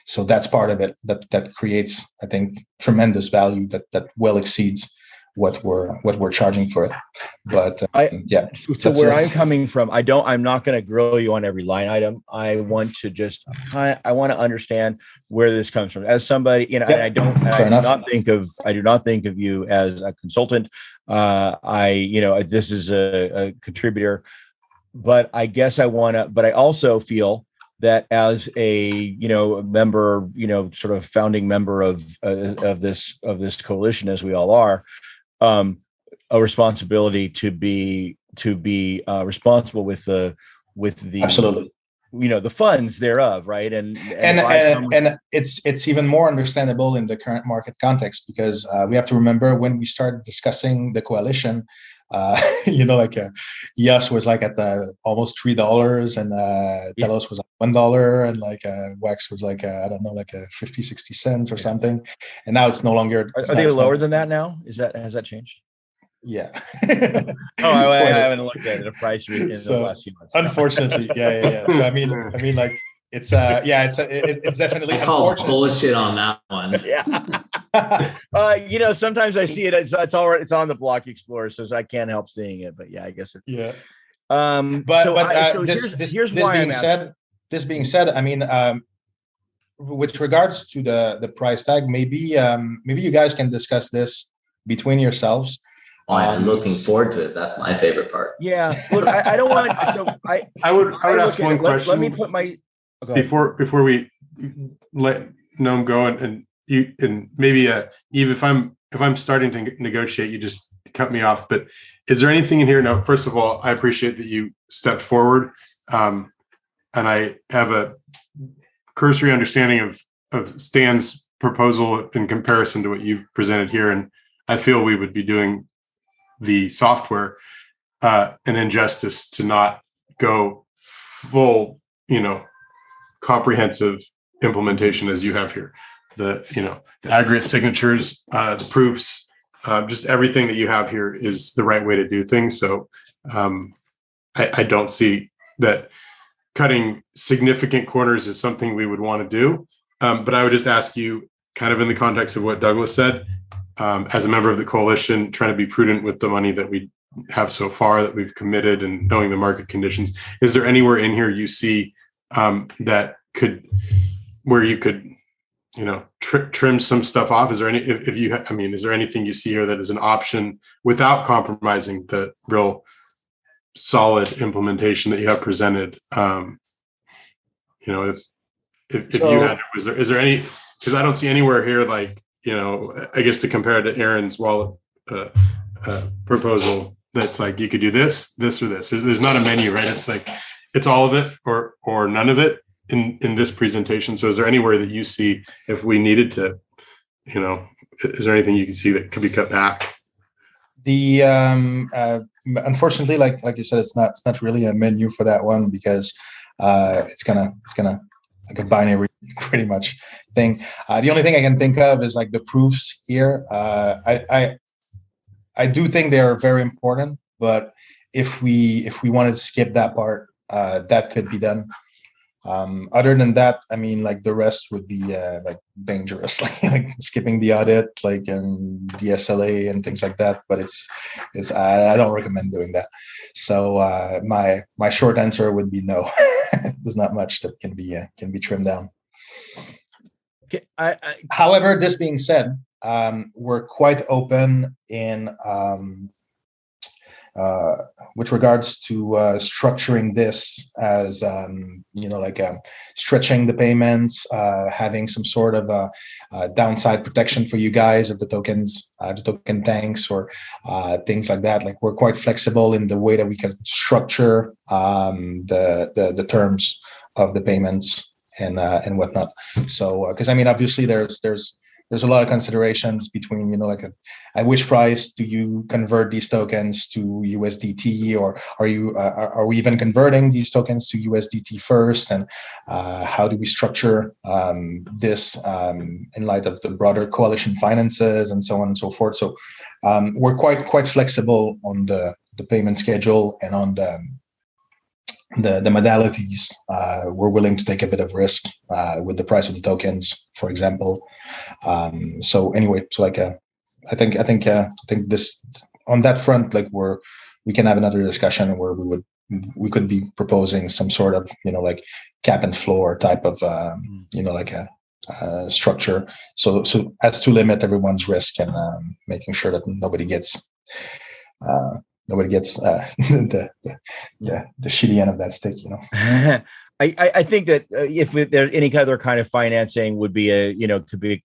So that's part of it that creates, I think, tremendous value that well exceeds what we're charging for it. But so where I'm coming from, I'm not going to grill you on every line item. I want to understand where this comes from as somebody, and I do not think of you as a consultant. This is a contributor, but I guess but I also feel that as a member, sort of founding member of this coalition, as we all are, a responsibility to be responsible with the absolutely, the funds thereof, right? And it's even more understandable in the current market context because we have to remember when we started discussing the coalition, EOS was like at the almost $3 and TELOS was like $1 and like WEX was like I don't know, like 50-60 cents or something, and now it's no longer. Are they lower than that now? Has that changed? Yeah. I haven't looked at the price in the last few months. Unfortunately, yeah. So I mean, like it's it's definitely. I call bullshit on that one. Yeah. Sometimes I see it. It's all right. It's on the Block Explorer, so I can't help seeing it. But yeah, I guess it. Yeah. Here's why this being said, I mean, with regards to the price tag, maybe you guys can discuss this between yourselves. I'm looking forward to it. That's my favorite part. Yeah. Look, I don't want. So I would ask one question. Let me put my before we let Gnome go and you and maybe Yves, if I'm starting to negotiate, you just cut me off. But is there anything in here? Now, first of all, I appreciate that you stepped forward, and I have a cursory understanding of Stan's proposal in comparison to what you've presented here, and I feel we would be doing the software an injustice to not go full, comprehensive implementation as you have here. The aggregate signatures, the proofs, just everything that you have here is the right way to do things. So I don't see that cutting significant corners is something we would want to do. But I would just ask you, kind of in the context of what Douglas said, as a member of the coalition, trying to be prudent with the money that we have so far that we've committed and knowing the market conditions, is there anywhere in here you see that could, where you could, you know, trim some stuff off? Is there any, if you, I mean, is there anything you see here that is an option without compromising the real solid implementation that you have presented? You know, if So- you had, is there any, because I don't see anywhere here, like, you know, I guess to compare it to Aaron's wallet proposal, that's like, you could do this, this, or this. There's not a menu, right? It's like, it's all of it or none of it in this presentation. So is there anywhere that you see, if we needed to, you know, is there anything you can see that could be cut back? The unfortunately, like you said, it's not really a menu for that one, because it's gonna like a binary pretty much thing. The only thing I can think of is like the proofs here. I do think they are very important, but if we wanted to skip that part, that could be done. Other than that, I mean, like the rest would be like dangerous, like skipping the audit, like the SLA and things like that. But it's I don't recommend doing that. So my short answer would be no. There's not much that can be trimmed down. Okay, However, this being said, we're quite open in with regards to structuring this as you know, like stretching the payments, having some sort of downside protection for you guys of the tokens, the token tanks, or things like that. Like, we're quite flexible in the way that we can structure the terms of the payments and whatnot. So because I mean, obviously there's a lot of considerations between, you know, like at which price do you convert these tokens to USDT, or are we even converting these tokens to USDT first, and how do we structure this in light of the broader coalition finances and so on and so forth. So we're quite flexible on the payment schedule and on the modalities. We're willing to take a bit of risk with the price of the tokens, for example. So anyway, so like I think this, on that front, like we can have another discussion where we could be proposing some sort of, you know, like cap and floor type of you know, like a structure, so as to limit everyone's risk and making sure that nobody gets the shitty end of that stick, you know. I think that if there's any other kind of financing would be could be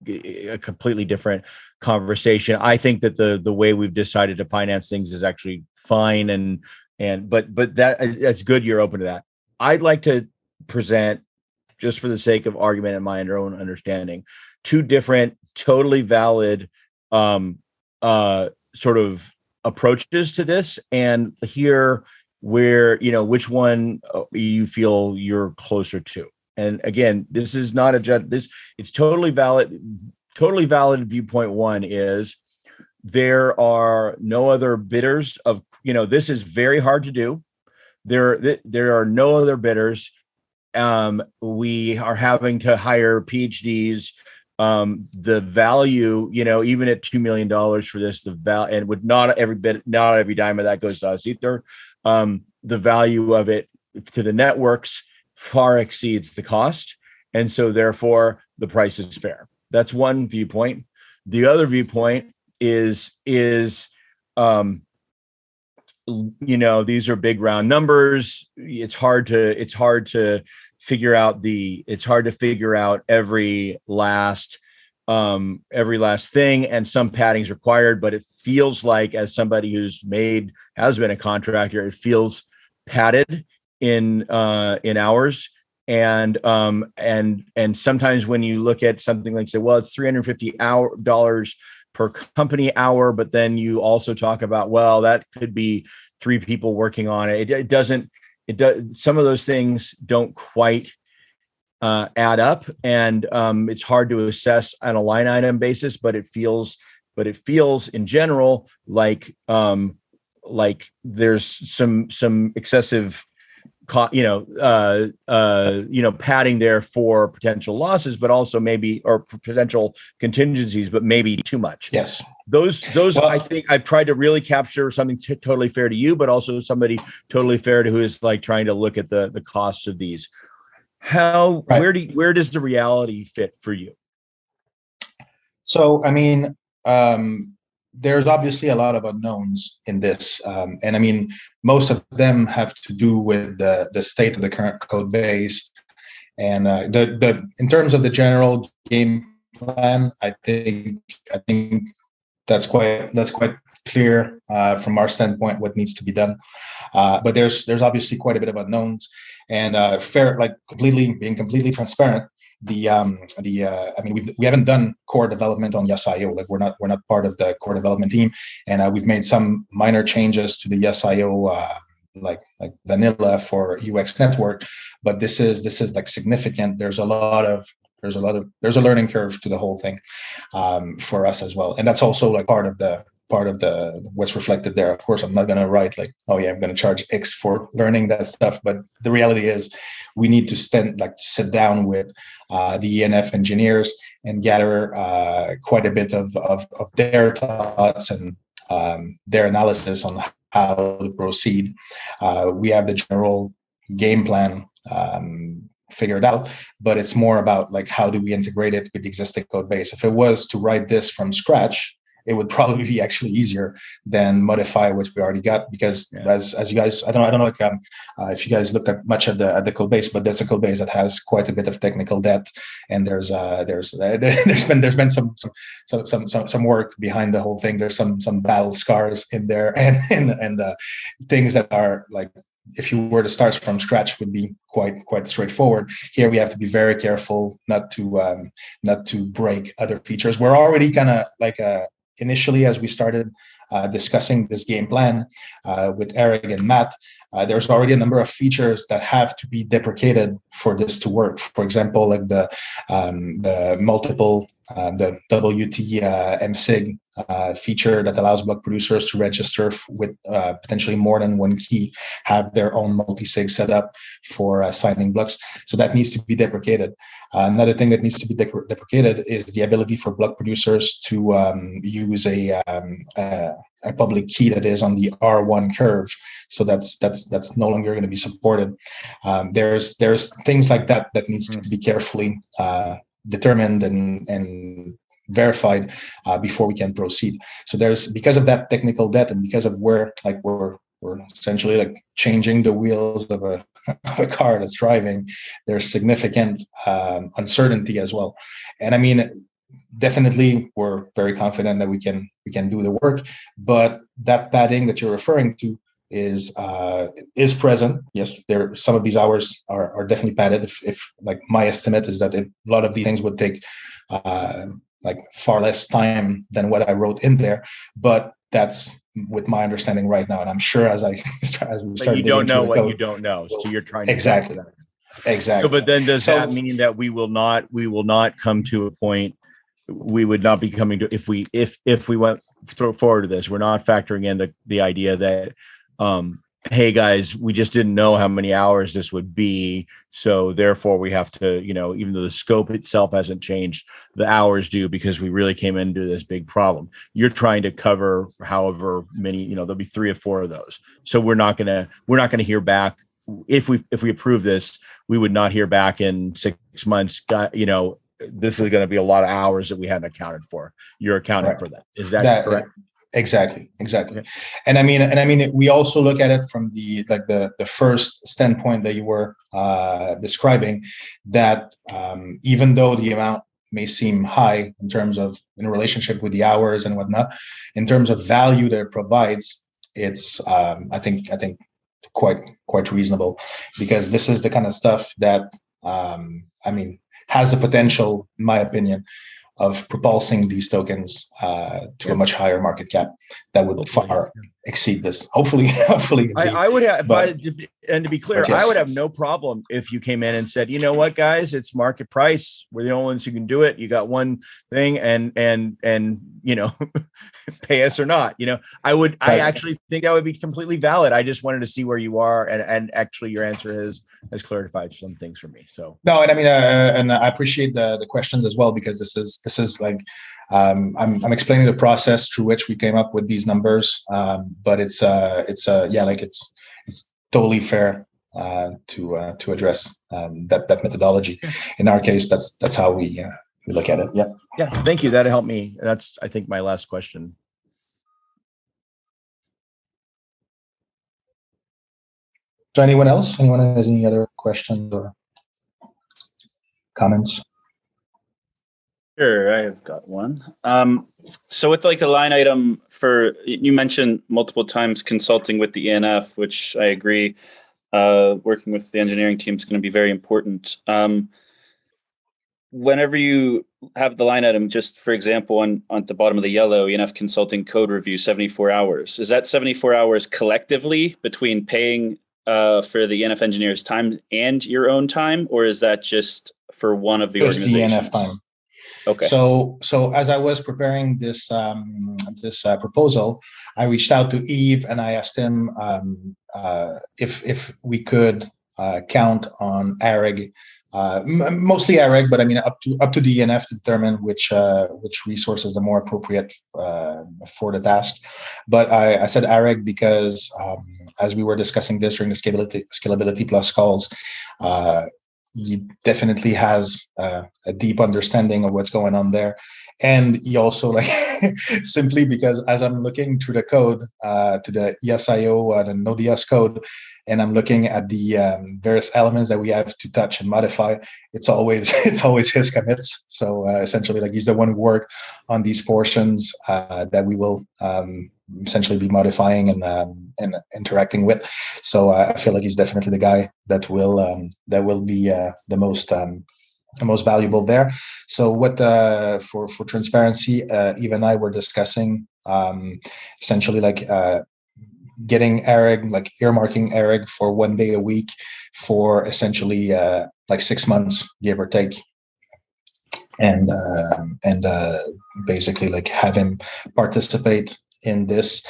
a completely different conversation. I think that the way we've decided to finance things is actually fine, but that's good. You're open to that. I'd like to present, just for the sake of argument and my own understanding, two different, totally valid sort of approaches to this, and hear where, you know, which one you feel you're closer to. And again, this is not a judge. It's totally valid. Totally valid viewpoint one is there are no other bidders of, you know, this is very hard to do. There are no other bidders. We are having to hire PhDs. The value, you know, even at $2 million for this, the value, and with not every dime of that goes to us either. The value of it to the networks far exceeds the cost, and so therefore the price is fair. That's one viewpoint. The other viewpoint is you know, these are big round numbers. It's hard to figure out every last thing, and some padding's required, but it feels like, as somebody has been a contractor, it feels padded in hours. And sometimes when you look at something like, say, well, it's $350 per company hour, but then you also talk about, well, that could be 3 people working on it. It does. Some of those things don't quite add up, and it's hard to assess on a line item basis. But it feels in general like there's some excessive, padding there for potential losses, but also maybe, or for potential contingencies, but maybe too much. Yes. Those Well, I think I've tried to really capture something totally fair to you, but also somebody totally fair to who is like trying to look at the costs of these. How Right. where does the reality fit for you? So, I mean, there's obviously a lot of unknowns in this. And I mean, most of them have to do with the state of the current code base. And in terms of the general game plan, I think that's quite clear from our standpoint what needs to be done. But there's obviously quite a bit of unknowns, and being completely transparent. I mean, we haven't done core development on EOSIO. Like we're not part of the core development team, and we've made some minor changes to the EOSIO like vanilla for EOS Network, but this is like significant. There's a learning curve to the whole thing for us as well, and that's also like part of the what's reflected there. Of course, I'm not going to write like, oh yeah, I'm going to charge X for learning that stuff, but the reality is we need to sit down with the ENF engineers and gather quite a bit of their thoughts and their analysis on how to proceed. We have the general game plan figured out, but it's more about like how do we integrate it with the existing code base. If it was to write this from scratch, it would probably be actually easier than modify what we already got, because as you guys, I don't know like if you guys looked at much at the code base, but there's a code base that has quite a bit of technical debt, and there's been some work behind the whole thing. There's some battle scars in there, and things that are like, if you were to start from scratch, would be quite straightforward. Here we have to be very careful not to break other features. We're already kind of like initially, as we started discussing this game plan with Eric and Matt, there's already a number of features that have to be deprecated for this to work. For example, like the multiple the WT MSIG feature that allows block producers to register with potentially more than one key, have their own multi-sig set up for signing blocks. So that needs to be deprecated. Another thing that needs to be deprecated is the ability for block producers to use a public key that is on the R1 curve. So that's no longer going to be supported. There's things like that needs to be carefully determined and verified before we can proceed. So because of that technical debt, and because of where like we're essentially like changing the wheels of a car that's driving, there's significant uncertainty as well. And I mean, definitely we're very confident that we can do the work, but that padding that you're referring to is present. Yes, some of these hours are definitely padded. If like my estimate is that a lot of these things would take like far less time than what I wrote in there, but that's with my understanding right now. And I'm sure as we start, you don't know what you don't know, so you're trying to exactly. So, but then does that mean that we will not come to a point? We would not be coming to if we went forward to this. We're not factoring in the idea that hey guys, we just didn't know how many hours this would be, so therefore we have to, even though the scope itself hasn't changed, the hours do, because we really came into this big problem. You're trying to cover however many, there'll be 3 or 4 of those. So we're not gonna hear back if we approve this. We would not hear back in 6 months. This is going to be a lot of hours that we haven't accounted for. You're accounting for that. Is that correct? Exactly. And I mean, we also look at it from the first standpoint that you were describing, that even though the amount may seem high in relationship with the hours and whatnot, in terms of value that it provides, it's I think quite reasonable, because this is the kind of stuff that has the potential, in my opinion, of propulsing these tokens to a much higher market cap that would exceed this. Hopefully, hopefully. I would have, but and to be clear, yes. I would have no problem if you came in and said, you know what, guys, it's market price. We're the only ones who can do it. You got one thing, and you know, pay us or not. You know, I would. I actually think that would be completely valid. I just wanted to see where you are, and actually, your answer has clarified some things for me. So no, and I mean, and I appreciate the questions as well, because this is like I'm explaining the process through which we came up with these numbers, but it's totally fair to address that methodology. In our case, that's how we look at it. Yeah. Yeah. Thank you. That helped me. That's, I think, my last question. So anyone else? Anyone has any other questions or comments? Sure, I have got one. So with like the line item for, you mentioned multiple times consulting with the ENF, which I agree, working with the engineering team is going to be very important. Whenever you have the line item, just for example, on the bottom of the yellow, ENF consulting code review, 74 hours. Is that 74 hours collectively between paying for the ENF engineer's time and your own time, or is that just for one of the Just organizations? the ENF time. Okay. So as I was preparing this proposal, I reached out to Yves and I asked him if we could count on ARIG, mostly ARIG, but I mean up to the ENF to determine which resource is the more appropriate for the task. But I said ARIG because as we were discussing this during the Scalability Plus calls, he definitely has a deep understanding of what's going on there. And he also, like, simply because as I'm looking through the code to the EOSIO, the Node.js code, and I'm looking at the various elements that we have to touch and modify, it's always his commits. So essentially, like, he's the one who worked on these portions that we will essentially be modifying and interacting with. So I feel like he's definitely the guy that will be the most valuable there. So what for transparency, Yves and I were discussing essentially like getting ARIG, like earmarking ARIG for 1 day a week for essentially like 6 months, give or take. And basically like have him participate in this,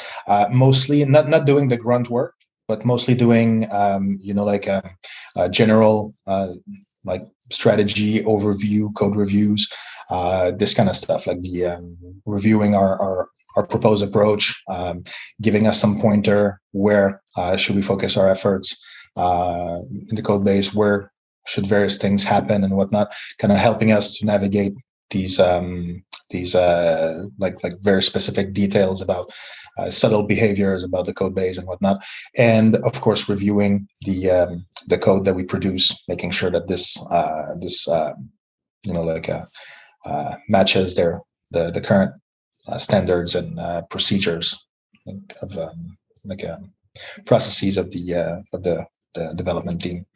mostly not doing the grunt work, but mostly doing like a general like strategy overview, code reviews, this kind of stuff, like the reviewing our proposed approach, giving us some pointer where should we focus our efforts in the code base, where should various things happen and whatnot, kind of helping us to navigate these like very specific details about subtle behaviors about the code base and whatnot, and of course reviewing the code that we produce, making sure that this matches the current standards and procedures of processes of the development team.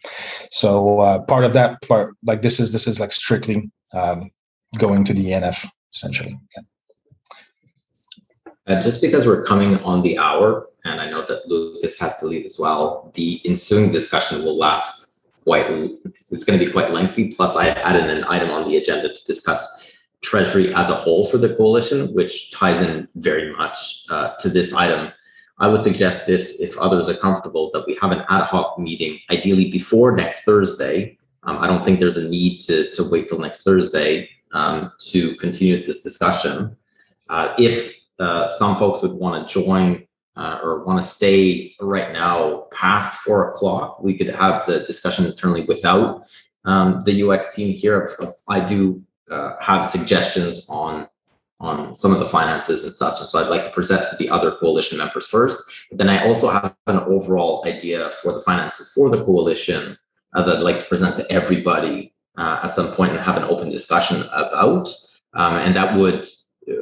So part of that part, like this is like strictly going to the ENF essentially. Yeah. Just because we're coming on the hour, and I know that Lucas has to leave as well, the ensuing discussion will last it's going to be quite lengthy. Plus, I added an item on the agenda to discuss Treasury as a whole for the coalition, which ties in very much to this item. I would suggest if others are comfortable that we have an ad hoc meeting, ideally before next Thursday. I don't think there's a need to wait till next Thursday to continue this discussion. If some folks would want to join or want to stay right now past 4 o'clock, we could have the discussion internally without the UX team here. I do have suggestions on some of the finances and such, and so I'd like to present to the other coalition members first. But then I also have an overall idea for the finances for the coalition that I'd like to present to everybody at some point and have an open discussion about, and that would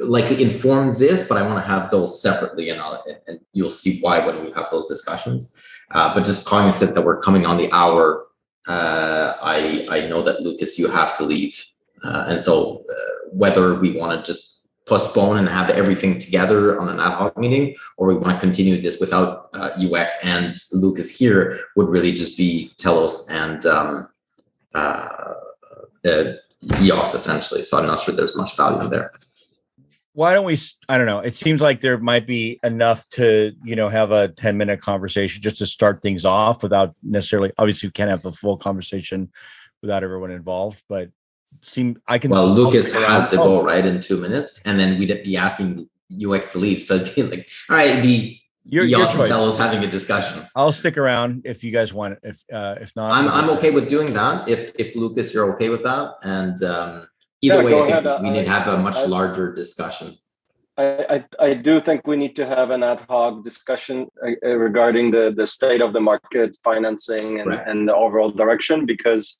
like inform this, but I want to have those separately, and you'll see why when we have those discussions. But just cognizant that we're coming on the hour, I know that Lucas, you have to leave, and so whether we want to just postpone and have everything together on an ad hoc meeting, or we want to continue this without UX and Lucas here, would really just be TELOS and EOS essentially. So I'm not sure there's much value in there. Why don't we, I don't know, it seems like there might be enough to, have a 10-minute conversation just to start things off without necessarily, obviously we can't have a full conversation without everyone involved, but Well, Lucas has to go right in 2 minutes, and then we'd be asking UX to leave. So it'd be like, all right, the EOS and TELOS having a discussion. I'll stick around if you guys want it. If not, I'm okay with doing that. If Lucas, you're okay with that, and either way, I think we need to have a much larger discussion. I do think we need to have an ad hoc discussion regarding the state of the market, financing, and the overall direction, because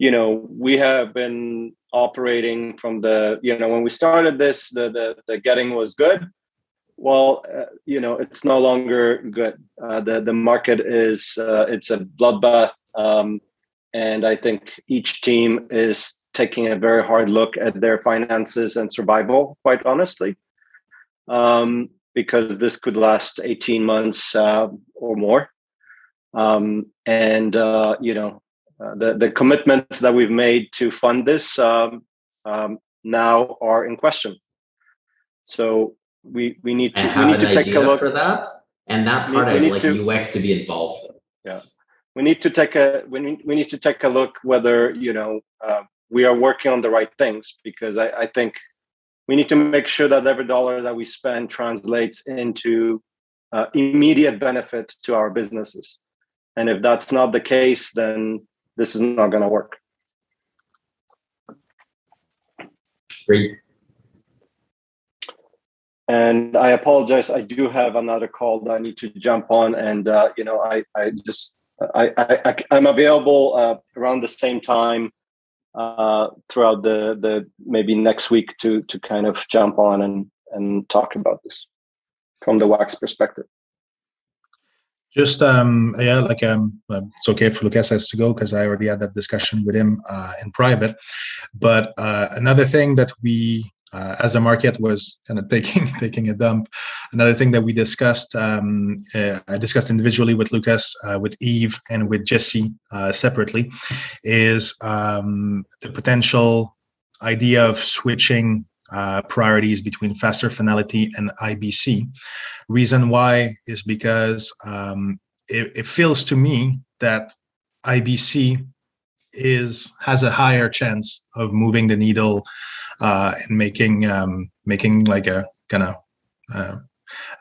we have been operating from when we started this, the getting was good. Well, it's no longer good. The market is it's a bloodbath, and I think each team is taking a very hard look at their finances and survival, quite honestly, because this could last 18 months or more, the commitments that we've made to fund this now are in question. So we need to take a look for that, and that part I'd like UX to be involved in. Yeah, we need to take a look whether we are working on the right things, because I think we need to make sure that every dollar that we spend translates into immediate benefit to our businesses. And if that's not the case, then this is not going to work. Great. And I apologize, I do have another call that I need to jump on, and I'm available around the same time throughout the maybe next week to kind of jump on and talk about this from the wax perspective. Just it's okay if Lucas has to go because I already had that discussion with him in private. But another thing that we, as the market was kind of taking a dump, another thing that we discussed, I discussed individually with Lucas, with Yves, and with Jesse separately, is the potential idea of switching priorities between faster finality and IBC. Reason why is because it feels to me that IBC has a higher chance of moving the needle and making like a kind of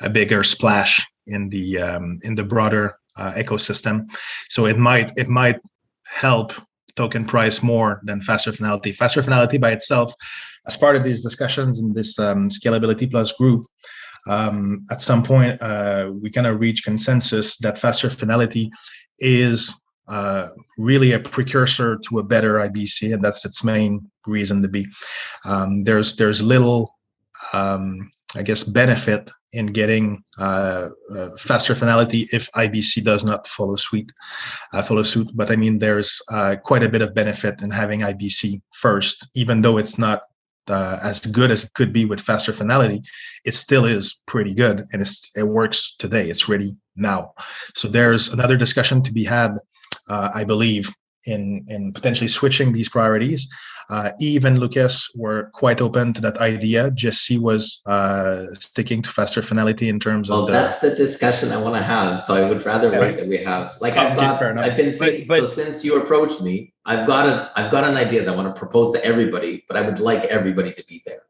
a bigger splash in the broader ecosystem. So it might help token price more than faster finality. Faster finality by itself, as part of these discussions in this Scalability Plus group, at some point we kind of reach consensus that faster finality is really a precursor to a better IBC, and that's its main reason to be. There's little, I guess, benefit in getting faster finality if IBC does not follow suit. But I mean, there's quite a bit of benefit in having IBC first, even though it's not as good as it could be with faster finality. It still is pretty good, and it works today. It's ready now. So there's another discussion to be had, I believe, in potentially switching these priorities. Yves and Lucas were quite open to that idea. Jesse was sticking to faster finality in terms of that's the discussion I want to have. So I would rather wait that we have. Like I've been thinking. So since you approached me, I've got an idea that I want to propose to everybody, but I would like everybody to be there.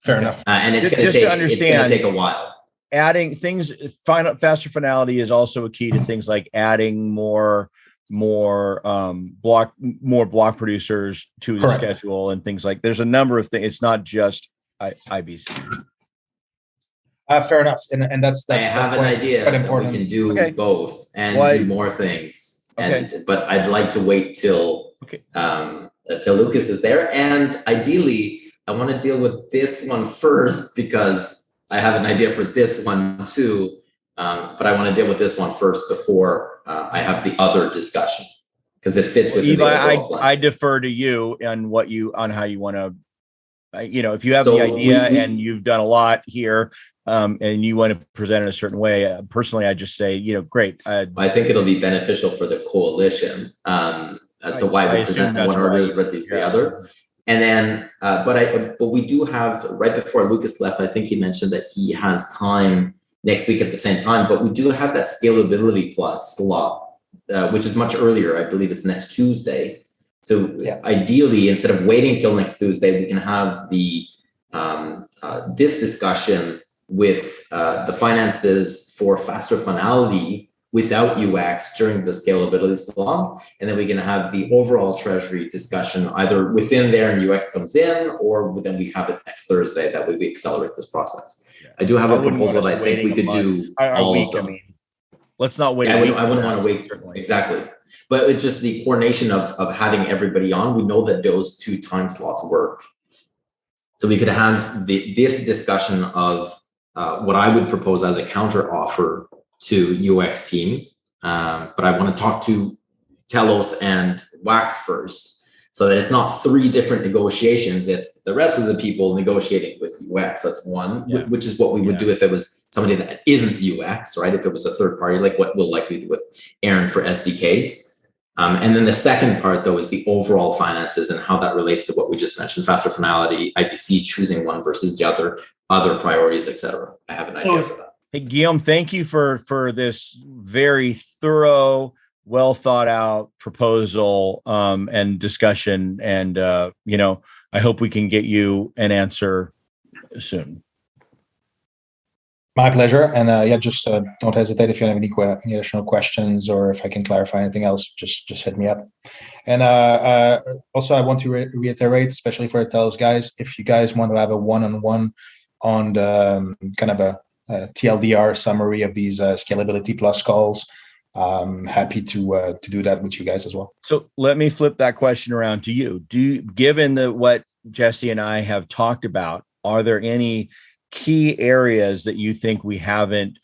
Fair enough. And it's going to take a while. Adding things, faster finality is also a key to things like adding more block producers to the schedule and things like. There's a number of things. It's not just IBC. Fair enough, and that's I have an idea that we can do both and do more things. But I'd like to wait till Lucas is there, and ideally, I want to deal with this one first because I have an idea for this one too. But I want to deal with this one first before I have the other discussion because it fits with Yves, I defer to you and how you want to if you have So the idea we- and you've done a lot here, and you want to present it a certain way, personally, I just say, great. I think it'll be beneficial for the coalition as to why I we assume present that's one right. versus the other. And then, but we do have, right before Lucas left, I think he mentioned that he has time next week at the same time, but we do have that Scalability Plus slot, which is much earlier. I believe it's next Tuesday. So ideally, instead of waiting till next Tuesday, we can have the this discussion with the finances for faster finality without UX during the scalability slot, and then we can have the overall treasury discussion either within there and UX comes in, or then we have it next Thursday. That way we accelerate this process. Yeah. I do have a proposal that I think we could do all of them. Let's not wait. Yeah, I wouldn't want to wait. Certainly. Exactly. But it's just the coordination of having everybody on. We know that those 2 time slots work. So we could have this discussion of what I would propose as a counter offer to UX team. But I want to talk to TELOS and Wax first, so that it's not 3 different negotiations. It's the rest of the people negotiating with UX. That's one, which is what we would do if it was somebody that isn't UX, right? If it was a third party, like what we'll likely do with Aaron for SDKs. And then the second part, though, is the overall finances and how that relates to what we just mentioned: faster finality, IPC, choosing one versus the other priorities, etc. I have an idea for that. Hey, Guillaume, thank you for this very thorough, well thought out proposal and discussion. And, I hope we can get you an answer soon. My pleasure. And just don't hesitate if you have any additional questions, or if I can clarify anything else, just hit me up. And also, I want to reiterate, especially for the TELOS guys, if you guys want to have a one-on-one on the kind of a TLDR summary of these Scalability Plus calls, happy to do that with you guys as well. So let me flip that question around to you. Given what Jesse and I have talked about, are there any key areas that you think we haven't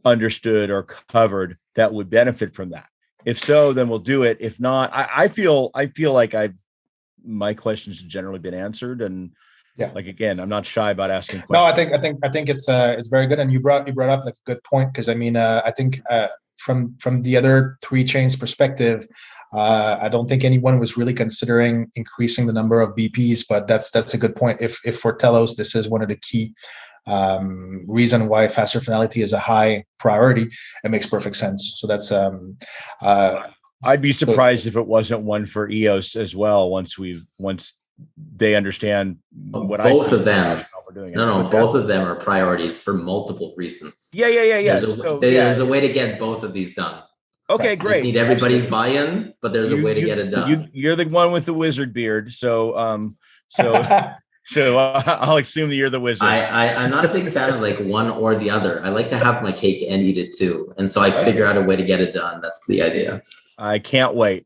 understood or covered that would benefit from that? If so, then we'll do it. If not, I feel like my questions have generally been answered, and like, again, I'm not shy about asking questions. No, I think it's very good, and you brought up like a good point, because I mean, I think from the other 3 chains perspective, I don't think anyone was really considering increasing the number of BPs, but that's a good point. If for TELOS, this is one of the key reason why faster finality is a high priority, it makes perfect sense. So that's I'd be surprised if it wasn't one for EOS as well. Once they understand what both of them. No, both of them are priorities for multiple reasons. Yeah. There's a way to get both of these done. Okay, great. Just need everybody's buy-in, but there's a way to get it done. You're the one with the wizard beard, so I'll assume that you're the wizard. I'm not a big fan of like one or the other. I like to have my cake and eat it too, and so I figure out a way to get it done. That's the idea. I can't wait.